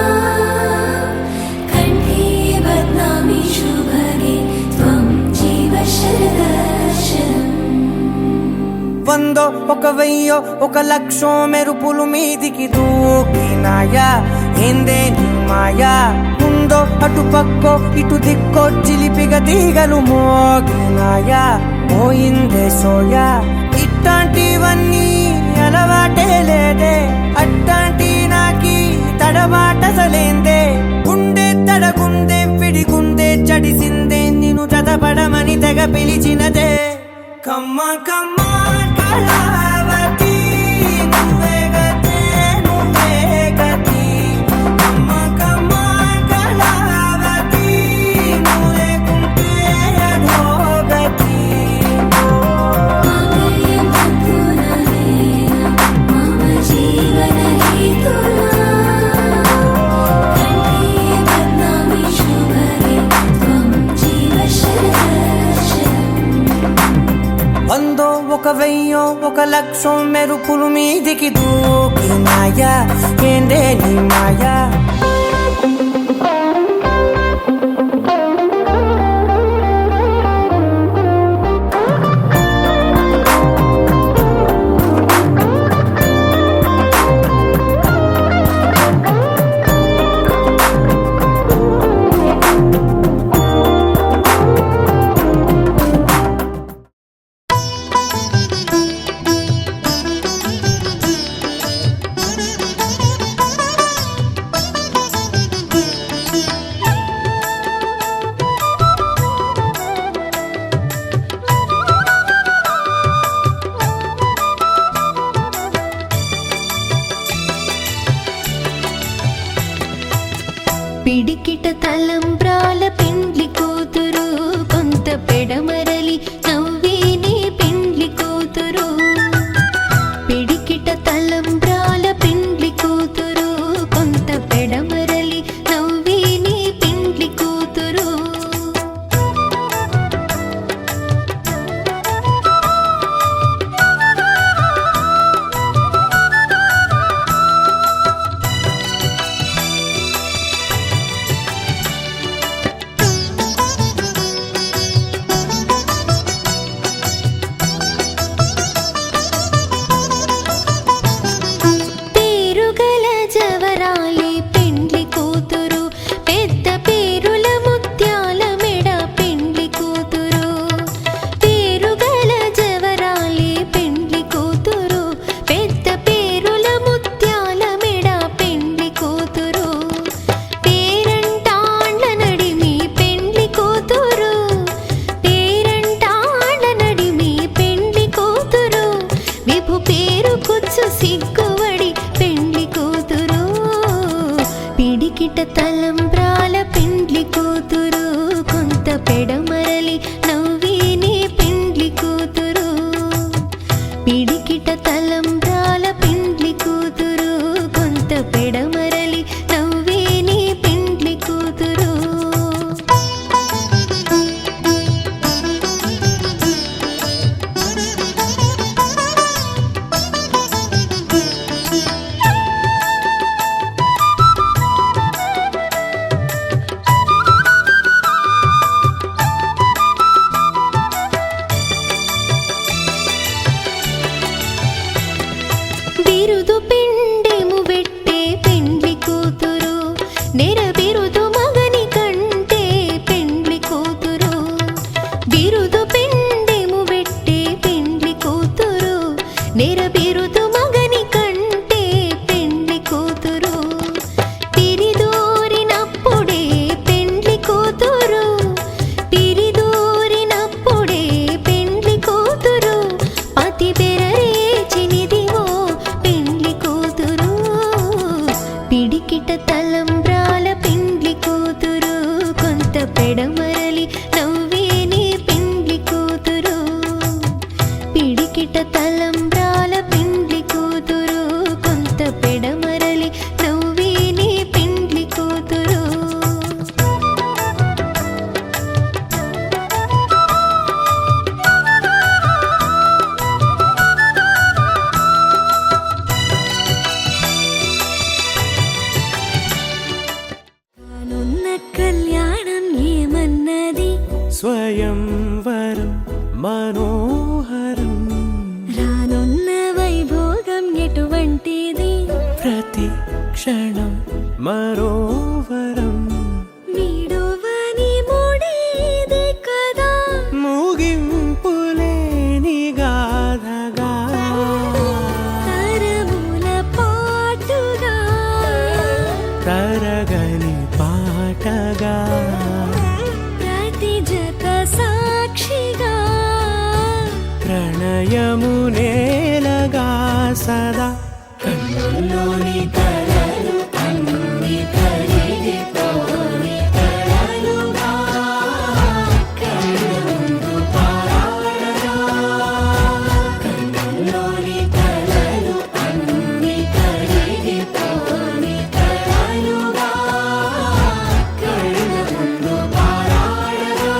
కంఠే బధ్నామి శుభగే త్వం జీవ శరదర్శనం వందో ఒక వెయ్యో ఒక లక్షో మెరుపులు మీదికి దూకినాయా ఏందే నీ మాయా ముందో అటు పక్కో ఇటు దిక్కో చిలిపిగ తీగలు మోగినాయా పోయిందే సోయా ఇట్లాంటివన్నీ అలవాటే లేదే అట్లాంటి నాకి తడబాటసలేందే గుండె తడగుందే విడిగుందే చడిసిందే నిన్ను చదపడమని తెగ పిలిచినదే కమ్మ కమ్మ కళావతి నువ్వే గతే నువ్వే గతి కమ్మ కమ్మ కళావతి నువ్వే కుంటే అధోగతి మాంగళ్యం తంతుననేన మమ జీవన హేతునా కంఠే బధ్నామి శుభగే త్వం జీవ శరదర్శనం వందో ఒక వెయ్యో ఒక లక్షో మెరుపులు మీదికి దూకినాయా ఏందే నీ మాయా పిడికిట తలంబ్రాల పెండ్లి కూతురు కొంత పెడమరలి నవ్వేని పెండ్లి కూతురు పిడికిట తలంబ్రాల పెండ్లి కూతురు కొంత పెడమరలి నవ్వేని పెండ్లి కూతురు స్వయంవరం మనోహరం రానున్న వైభోగం ఎటువంటిది ప్రతి క్షణం మరోవరం వీడువని మూడేది కదా ముగింపులేని గాథగా తరముల పాటుగా తరగని పాటగా ప్రతి జత సాక్షిగా ప్రణయము నేలగా సదా కన్నుల్లోని కలలు అన్ని కరిగిపోని కలలుగా కళ్ళు ముందు పారాడగా కన్నుల్లోని కలలు అన్ని కరిగిపోని కలలుగా కళ్ళు ముందు పారాడగా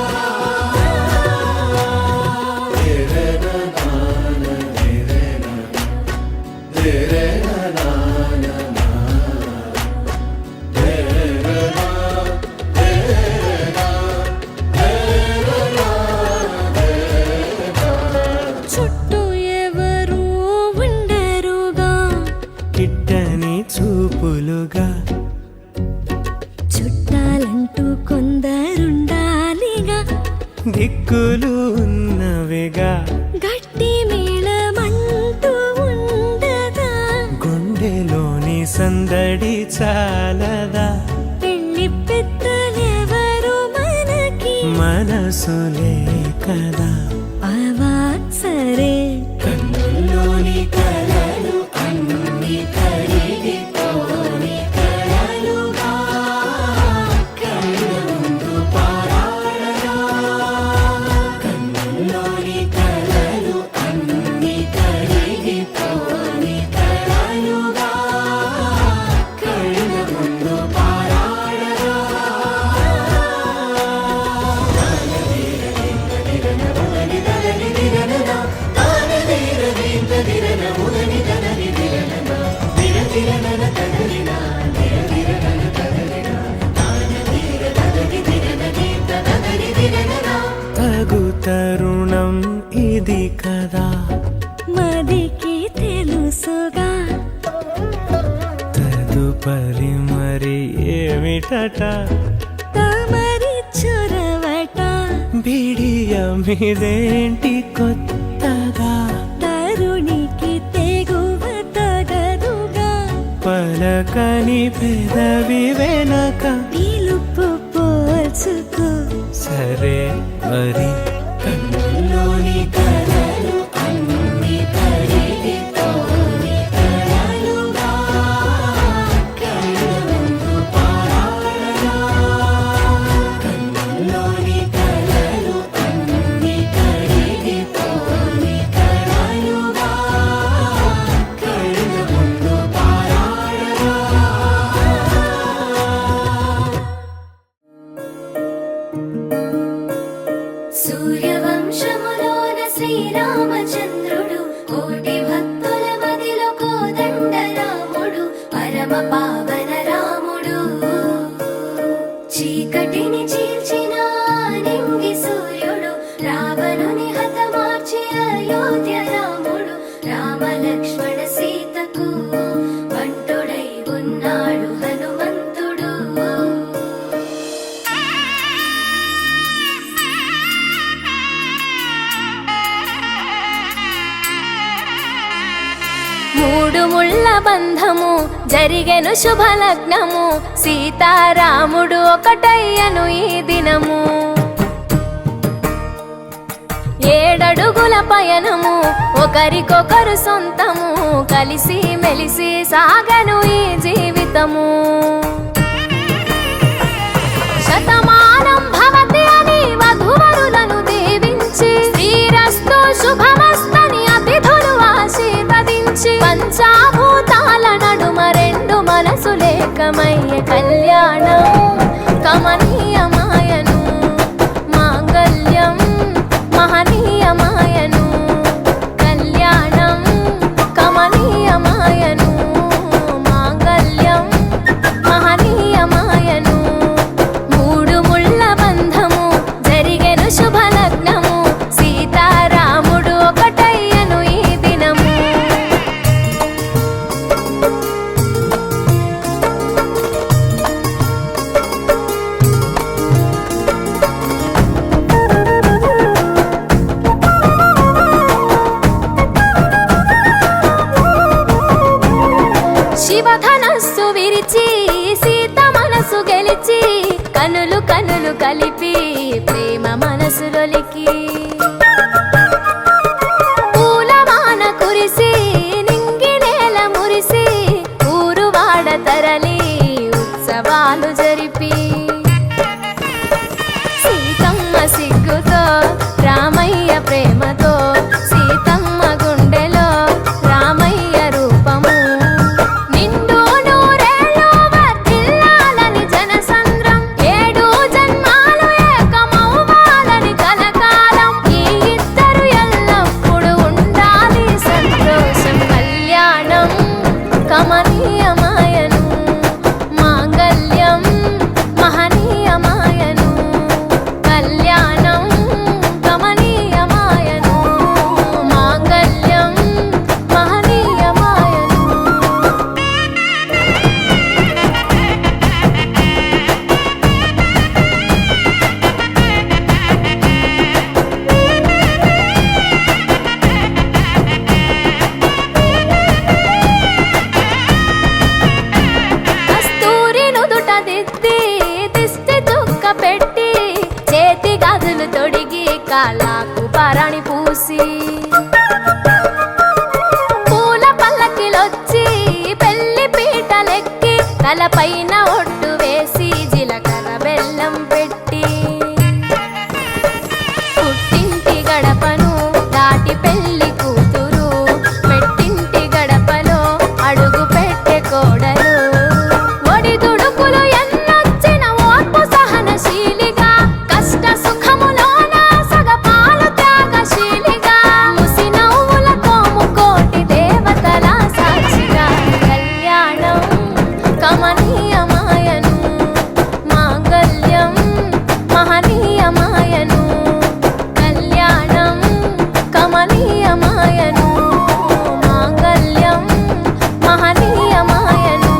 చుట్టూ ఎవరు ఉండరుగా కిట్టని చూపులుగా చుట్టాలంటూ కొందరుండాలిగా దిక్కులు ఉన్నవిగా గట్టి మేళమంటూ ఉండదా గుండెలోని సందడి చాలదా పెళ్లి పెద్దలెవరు మనకి మనసులే కదా అవా సరే కన్నుల్లోని కలలు అన్ని కరిగిపోని కలలుగా కళ్ళు ముందు పారాడగా కన్నుల్లోని కలలు అన్ని కరిగిపోని కలలుగా కళ్ళు ముందు పారాడగా తగు తరుణం ఇది కదా మదికి తెలుసుగా తదుపరి మరి ఏమిటట తమరి చొరవట బిడియమిదేంటి కొత్తగా తరుణికి తెగువ తగదుగా పలకని పెదవి వెనక పిలుపు పోల్చుకో సరే మరి కన్నుల్లోని కలలు అన్ని కరిగిపోని కలలుగా కళ్ళు ముందు పారాడగా కన్నుల్లోని కలలు అన్ని కరిగిపోని కలలుగా కళ్ళు ముందు పారాడగా సూర్యవంశములోన శ్రీరామచంద్రుడు కోటి భక్తుల మదిలో కోదండ రాముడు పరమ పావన రాముడు చీకటిని చీల్చిన నింగి సూర్యుడు రావణుని హతమార్చి అయోధ్య రాముడు రామ లక్ష్మణ సీతకు బంటుడై ఉన్నాడు హనుమంతుడు మూడు ముళ్ళ బంధము జరిగెను శుభలగ్నము సీతారాముడు ఒకటయ్యను ఈ దినము ఏడడుగుల పయనము ఒకరికొకరు సొంతము కలిసి మెలిసి సాగను ఈ జీవితము శతమానం భవతి అని వధువరులను దీవించి శ్రీరస్తు శుభమస్తని అతిథులు ఆశీర్వదించి పంచాభూతాల నడుమ రెండు మనసులేకమయ్య కళ్యాణం కమనీయమాయను మాంగళ్యం మహనీయమాయను కళ్యాణం కమనీయమాయను మాంగళ్యం మహనీయమాయను మూడు ముళ్ళ బంధము జరిగెను శివధనస్సు విరిచి సీత మనసు గెలిచి కనులు కనులు కలిపి ప్రేమ మనసులొలికి పూలవాన కురిసి నింగి నేల మురిసి ఊరువాడ తరలి ఉత్సవాలు జరిపి సీతమ్మ సిగ్గుతో రామయ్య ప్రేమతో సీతమ్మ గుండెలో రామయ్య రూపము నిండు నూరేళ్ళు వర్ధిల్లాలని జనసంద్రం 7 జన్మాలు ఏకమవ్వాలని కలకాలం ఈ ఇద్దరు ఎల్లప్పుడూ ఉండాలి సంతోషం కళ్యాణం కమనీయమాయను మాంగళ్యం మహనీయమాయను కళ్యాణం కమనీయమాయను మాంగళ్యం మహనీయమాయను కస్తూరి నుదుట దిద్ది దిష్టి చుక్క పెట్టి చేతి గాజులు తొడిగి కాళ్ళకు పరాణి పూసి పూల పల్లకిలొచ్చి పెళ్లి పీటలెక్కి తలపైన ఒట్టు వేసి జీలకర్ర బెల్లం పెట్టి పుట్టింటి గడపను దాటి పెళ్లి కూతురు మెట్టింటి గడపలో అడుగు పెట్టే కోడలు ఒడిదుడుకులు ఎన్నొచ్చిన ఓర్పు సహనశీలిగా కష్ట సుఖములోన సగపాలు త్యాగశీలిగా ముసి నవ్వులతో ముకోటి దేవతల సాక్షిగా కళ్యాణం కమనీయమాయను మాంగళ్యం మహనీయమాయను కళ్యాణం కమనీయమాయను మాంగళ్యం మహనీయమాయను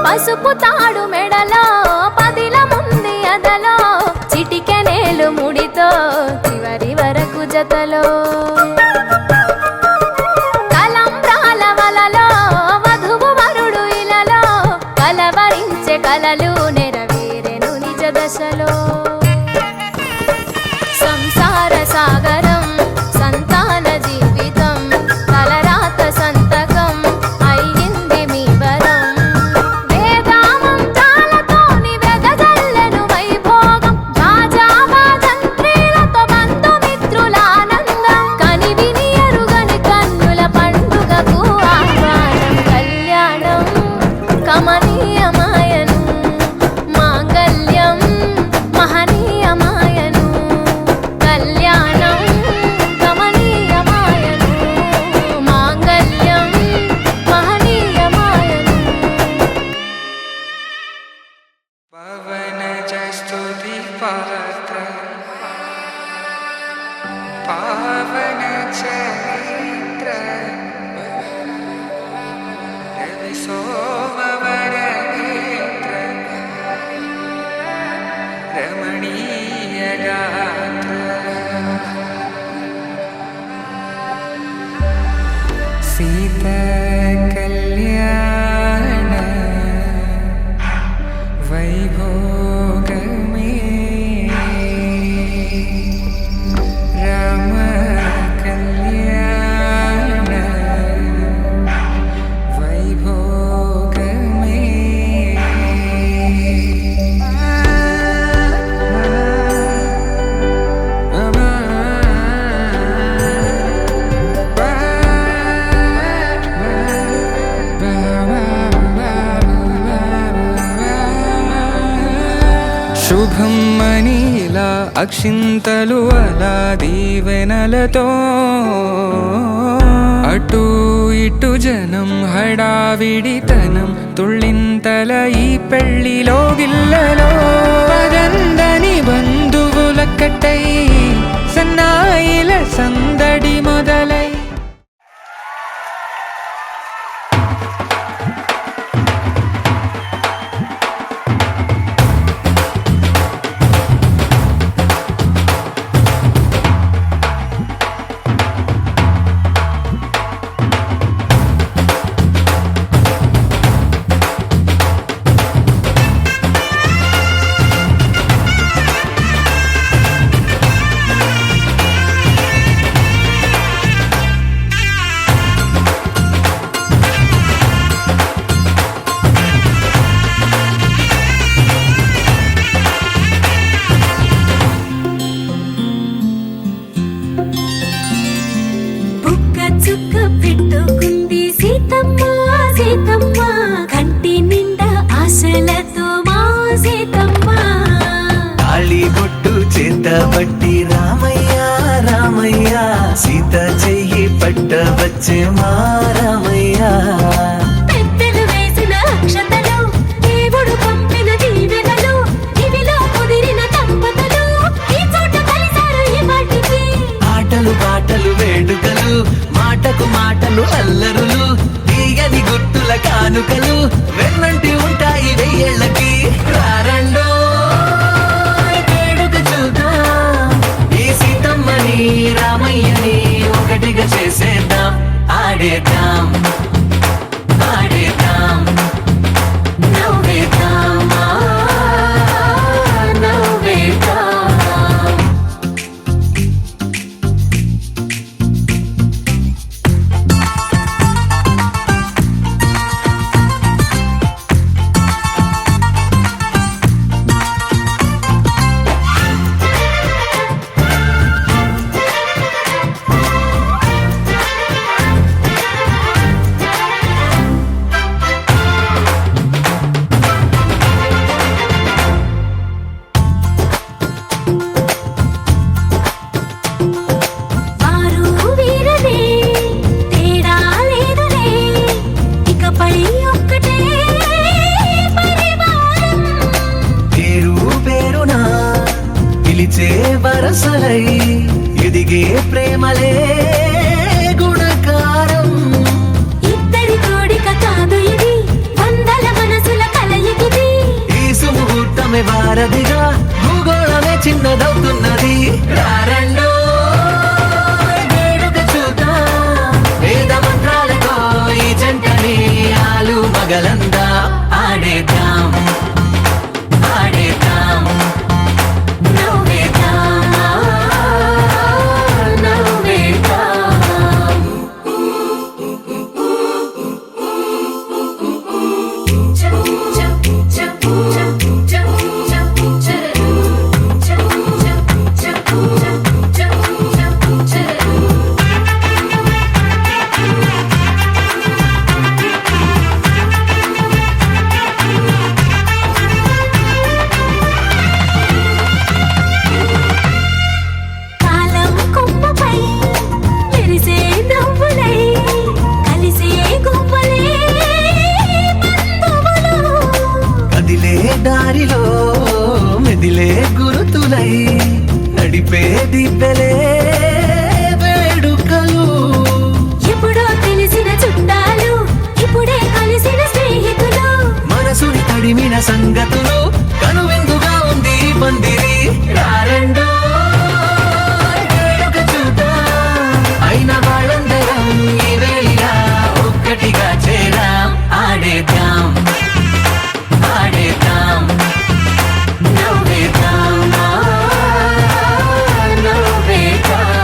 పసుపు తాడు మెడలో పదిల ముంది అదలో చిటికెనేలు ముడితో చివరి వరకు జతలో తలంబ్రాల వలలో వధువు వరుడు ఇలలో కలవరించే కలలు నెరవేరెను నిజ దశలో సంసార సాగరం సంతాన జీవితం తలరాత సంతకం అయ్యింది మీ వరం వేదామంతాలతోని వెదజల్లెను వైభోగం భాజావాదంత్రీలతో బంధుమిత్రుల ఆనందం కనివిని ఎరుగని కన్నుల పండుగకు ఆహ్వానం కళ్యాణం కమనీయమాయను మాంగళ్యం మహనీయమాయను కళ్యాణం కమనీయమాయను మాంగళ్యం మహనీయమాయను పవనజ స్తుతి పాత్ర పావన చరిత్ర రవి సోమవర నేత్ర రమణీయ గాత్ర సీత కళ్యాణ వైభోగమే రామ కళ్యాణ వైభోగమే శుభం మనీలా అక్షింతలు అలా దీవెనలతో అటు ఇటు జనం హడావిడితనం తుళ్ళింతల ఈ పెళ్లిలో గిల్లలో పదందని బంధువులక్కటై సన్నాయిల సందడి మొదలై సీతమ్మ తాళి బొట్టు చేతబట్టి రామయ్య రామయ్య సీత చెయ్యి పట్టవచ్చే మా రామయ్య పెద్దలు వేసిన అక్షతలు దేవుడు పంపిన దీవెనలు ఇవిలో కుదిరిన దంపతులు ఈ చోట కలిసారు ఈ వాటికి ఆటలు పాటలు వేడుకలు మాటకు మాటలు అల్లరులు తీయని గుర్తుల కానుకలు వెన్నంటి ఉంటాయి వెయ్యేళ్ళకి రారండో వేడుక చూద్దాం ఈ సీతమ్మని రామయ్యని ఒకటిగా చేసేద్దాం ఆడేద్దాం ఆడేద్దాం నవ్వేద్దాం నవ్వేద్దాం వారు వీరనే తేడా లేదులే ఇకపై ఒక్కటే పరివారం పేరు పేరునా పిలిచే వరసలై ఎదిగే ప్రేమలే గుణకారం ఇద్దరి కోడిక కాదు ఇది వందల మనసుల కలయికిది ఈ సుముహూర్తమే వారధిగా భూగోళమే చిన్నదవుతున్నది రారండో వేడుక చూద్దాం వేద మంత్రాలతో ఈ జంటని ఆలు మగలందా ఆడేద్దాం ఆడేద్దాం నవ్వేద్దాం నవ్వేద్దాం కాలం కొమ్మపై మెరిసే నవ్వులై కలిసే గువ్వలే బంధువులు కదిలే దారిలో మెదిలే గురుతులై నడిపే దిబ్బెలే వేడుకలు ఎప్పుడో తెలిసిన చుట్టాలు ఇప్పుడే కలిసిన స్నేహితులు మనసుని తడిమిన సంగతులు కనువిందుగా ఉంది ఈ పందిరి రారండో వేడుక చూద్దాం అయిన వాళ్ళందరం ఈ వేళ ఒక్కటిగా చేరాం ఆడేద్దాం ఆడేద్దాం నవ్వేద్దాం నవ్వేద్దాం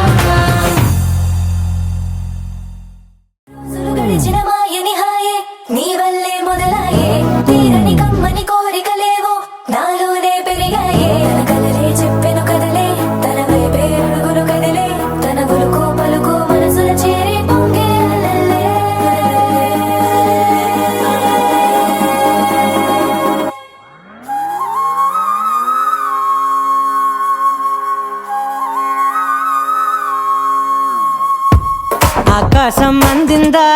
రోజులు గడిచిన మాయని హాయే నీ వల్లే మొదలాయే తీరని కమ్మని కోరికలేవో నాలోనే పెరిగాయే తన కలలే చెప్పెను కదలే తన వైపే అడుగులు కదిలే తన గులుకు పలుకు మనసుల చేరి పొంగే అలలే. ఆకాశం అందిందా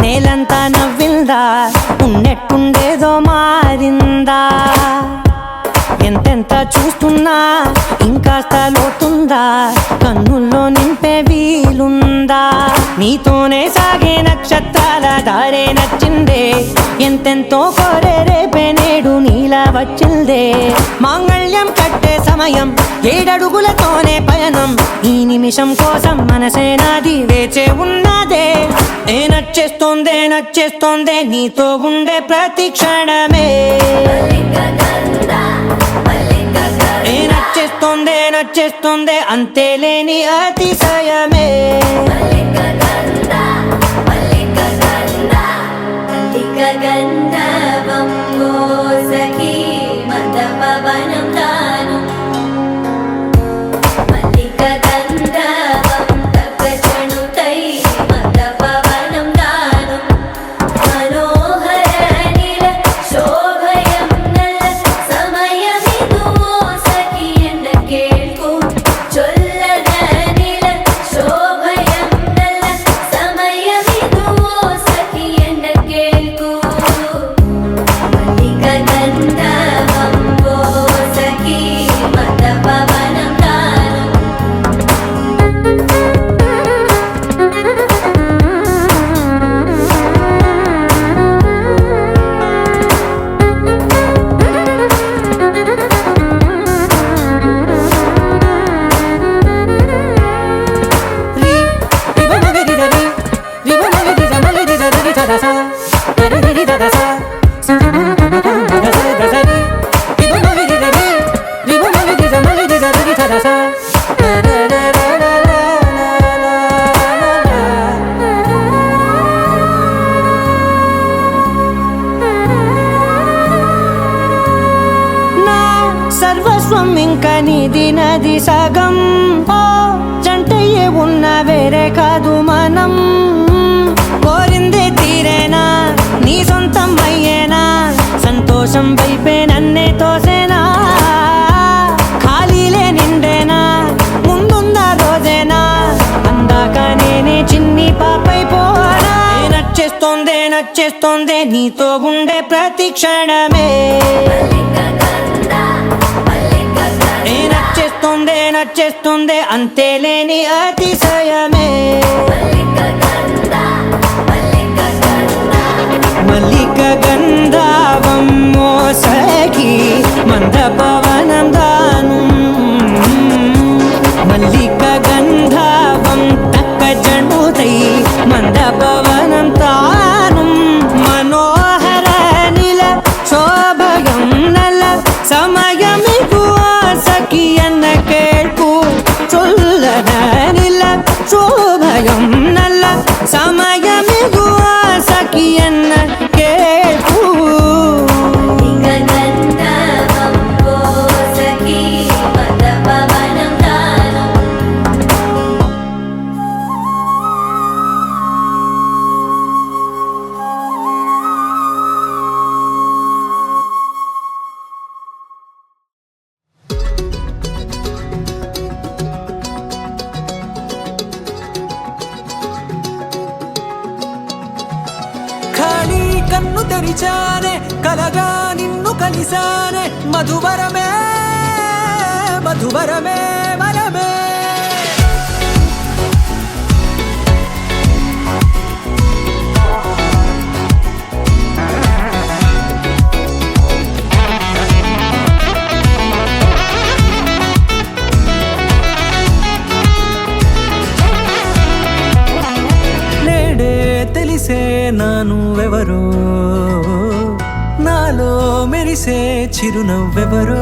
నేలంతా నవ్విందా ఉన్నట్టుండేదో మారిందా ఎంతెంత చూస్తున్నా ఇంకాస్త లోతుందా కన్నుల్లో నింపే వీలుందా నీతోనే సాగే నక్షత్రాల దారే నచ్చిందే ఎంతెంతో కోరే రేపే నేడు నీలా వచ్చిందే మాంగళ్యం కట్టే సమయం 7 అడుగులతోనే పయనం ఈ నిమిషం కోసం మనసే నాది వేచే ఉన్నదే ఏ నచ్చేస్తోందే నచ్చేస్తోందే నీతో ఉండే ప్రతి క్షణమే ఏ నచ్చేస్తోందే నచ్చేస్తోందే అంతే లేని అతిశయమే గంధర్వం సఖీ మద పవనం తాను మల్లిక గంధర్వం తగ్గచణుతై మద పవనం తాను మనోహర నీల శోభయం నల సమయ సర్వస్వం ఇంకా నీది నది సగం ఓ జంటయ్యే ఉన్న వేరే కాదు మనం కోరిందే తీరేనా నీ సొంతం అయ్యేనా సంతోషం వైపే నన్నే తోసేనా ఖాళీలే నిండేనా ముందున్న రోజేనా అందాక నేనే చిన్ని పాపైపోనా నచ్చేస్తోందే నీతో ఉండే ప్రతి క్షణమే నచ్చేస్తోందే అంతేలేని అతిశయమే మల్లిక గంధావం మోసగి మంద పవనం దాను మల్లిక గంధావం తక్క జండుతై మంద పవనం తాను మనోహర నిల శోభగం నల సమయమిగు సఖి అన్న కేൾపు చొల్లన నిల శోభగం నల్ల సమయమిగు సఖి అన్న కేൾపు ఖాళీ కన్ను తెరిచానే కలగా నిన్ను కలిసానే మధువరమే మధువరమే వరమే నేడే తెలిసే నానువెవరో నాలో మెరిసే చిరునవ్వెవరో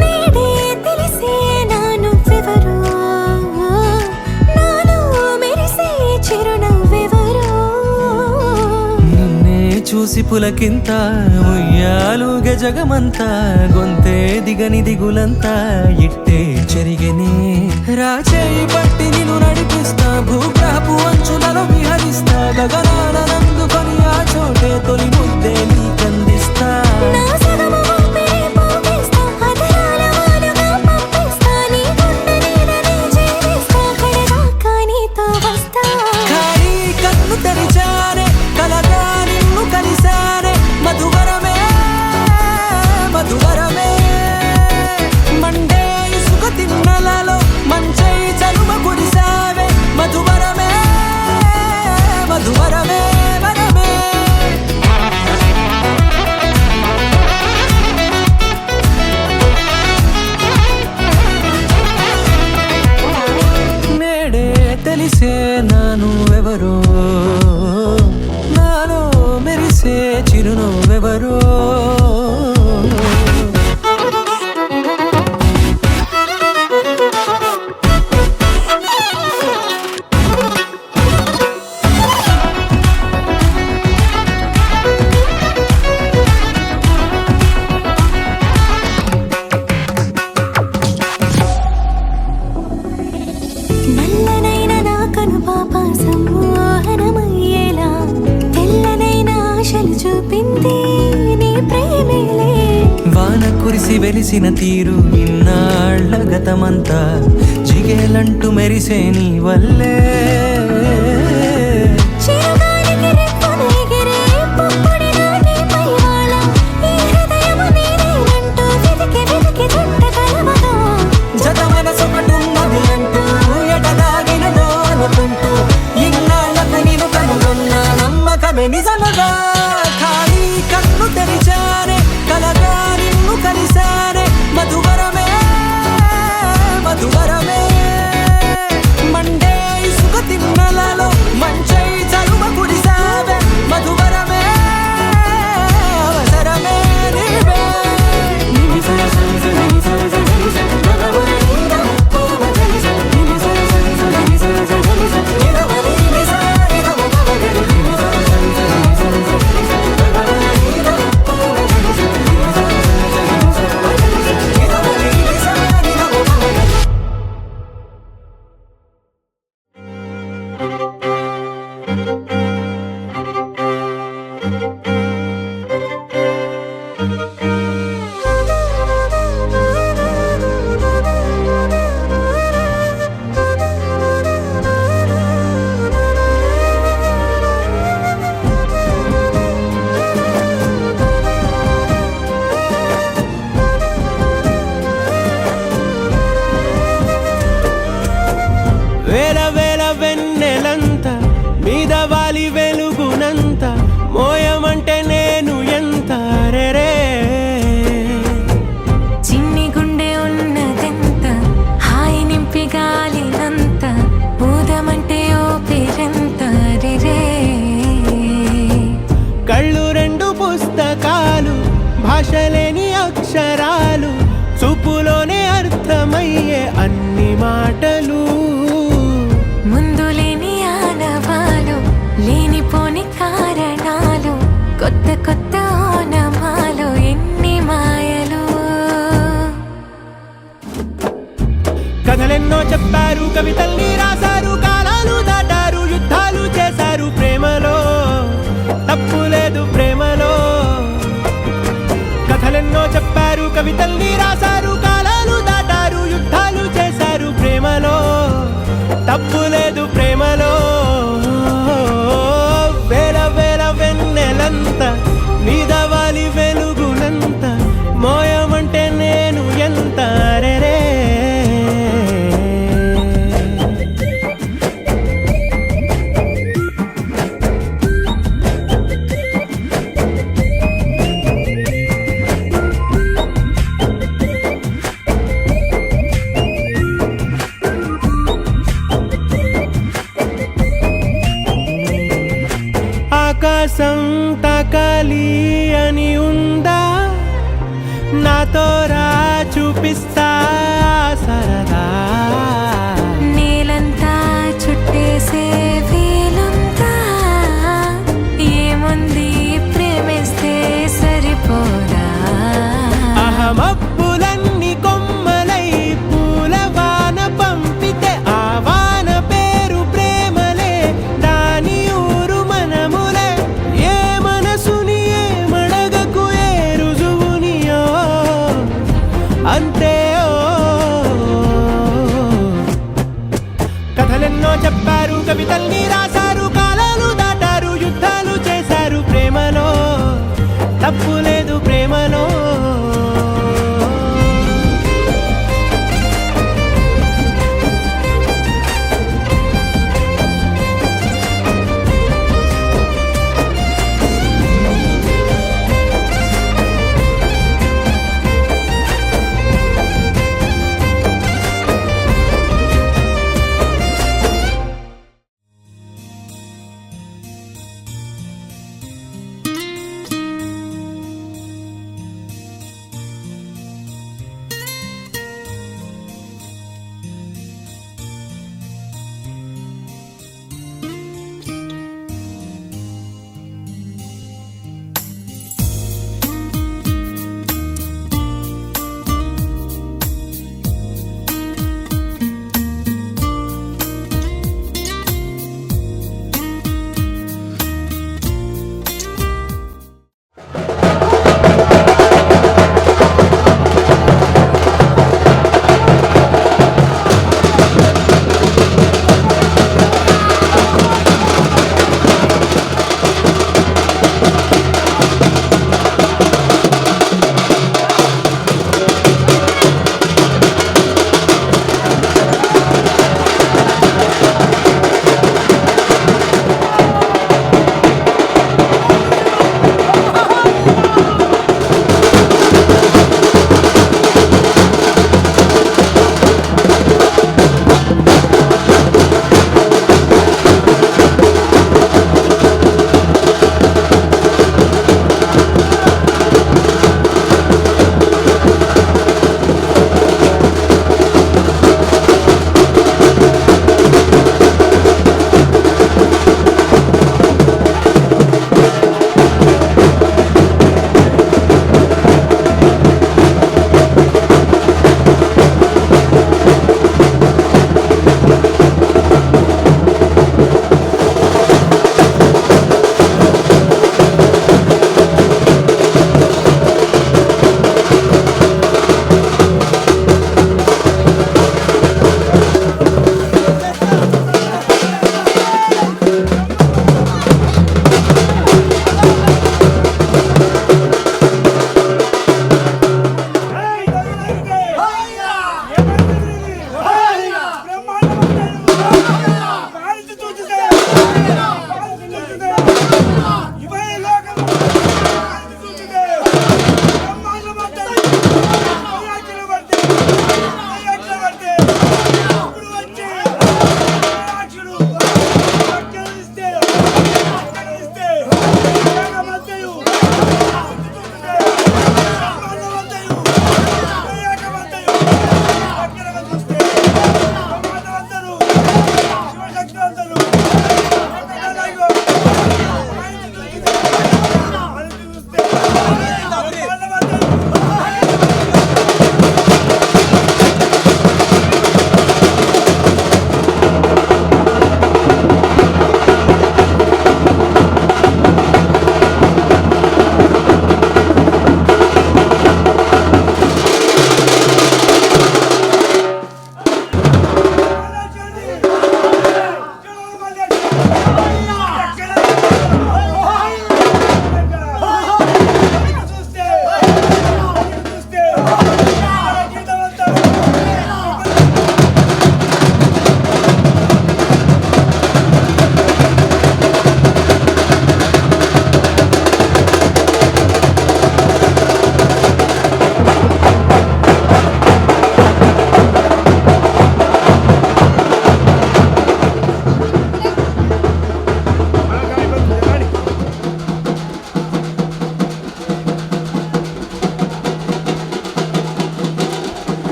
నేడే తెలిసే నానువ్వెవరో నాలో మెరిసే చిరునవ్వెవరో నిన్నే చూసి పులకింత ఉయ్యాలుగ జగమంతా గొంతే దిగని దిగులంతా ఇట్టే చెరిగనే రాచేయి పట్టి నిన్ను నడిపిస్తా భూగ్రహపు అంచులలో విహరిస్తా గగనాన నందుకొని ఆ చోటే తొలి ముద్దే నీకందిస్తా నా సగము ఊపిరి పోగిస్తా అదరాల వాలుగా పంపిస్తా నీ గుండె నీడనే చేరిస్తా కడదాకా నీతో వస్తా ఖాళీ కన్ను తెరిచానే కలగా నిన్ను కలిసానే మధువరమే మధువరమే మండే ఇసుక తిన్నలలో మంచై చలుమ కురిసావే మధువరమే మధువరమే వరమే నేడే తెలిసే నానువెవరో నాలో మెరిసే చిరునవ్వెవరో నల్లనైన నా కనుపాప సమ్మోహనమయ్యేలా తెల్లనైన ఆశలు చూపింది నీ ప్రేమేలే వాన కురిసి వెలిసిన తీరు ఇన్నాళ్ళ గతమంతా జిగేలంటూ మెరిసే నీ వల్లే చిరుగాలికి రెప్పున ఎగిరే పొప్పుడిన నీపై వాళ ఈ హృదయము నీదేనంటూ వెతికి చుట్ట కలవగా జత మనసొకటున్నది అంటూ ఎటదాగినదో అనుకుంటూ ఇన్నాళ్ళకు నేను కనుగొన్న నమ్మకమే నిజముగా ఖాళీ కన్ను తెరిచానే కలగా నిన్ను కలిసానే మధువరమే మధువరమే మండే ఇసుక తిన్నలలో అక్షరాలు చూపులోనే అర్థమయ్యే అన్ని మాటలు ముందు లేని ఆనవాలు లేనిపోని కారణాలు కొత్త కొత్త ఓనమాలు ఎన్ని మాయలు కథలెన్నో చెప్పారు కవితల్ని రాశారు కాలాలు దాటారు యుద్ధాలు చేశారు ప్రేమలో తప్పు లేదు ప్రేమలో కథలెన్నో చెప్పారు కవితల్ని రాశారు కాలాలు దాటారు యుద్ధాలు చేశారు ప్రేమలో తప్పు లేదు ప్రేమలో వేల వేల వెన్నెలంత నీదవాలి వెలుగునంత మోయమంటే నేను ఎంత రే ఆకాశం తాకాలి అని ఉందా నాతో రా చూపిస్తా సరదా నేలంతా చుట్టేసే వీలుందా ఏముంది ప్రేమిస్తే సరిపోదా అహమప్పులన్నీ కొమ్మలై పూల వాన పంపితే ఆ వాన పేరు ప్రేమలే దాని ఊరు మనములే ఏ మనసుని ఏ మడగకు ఏ రుజువునియో అంతే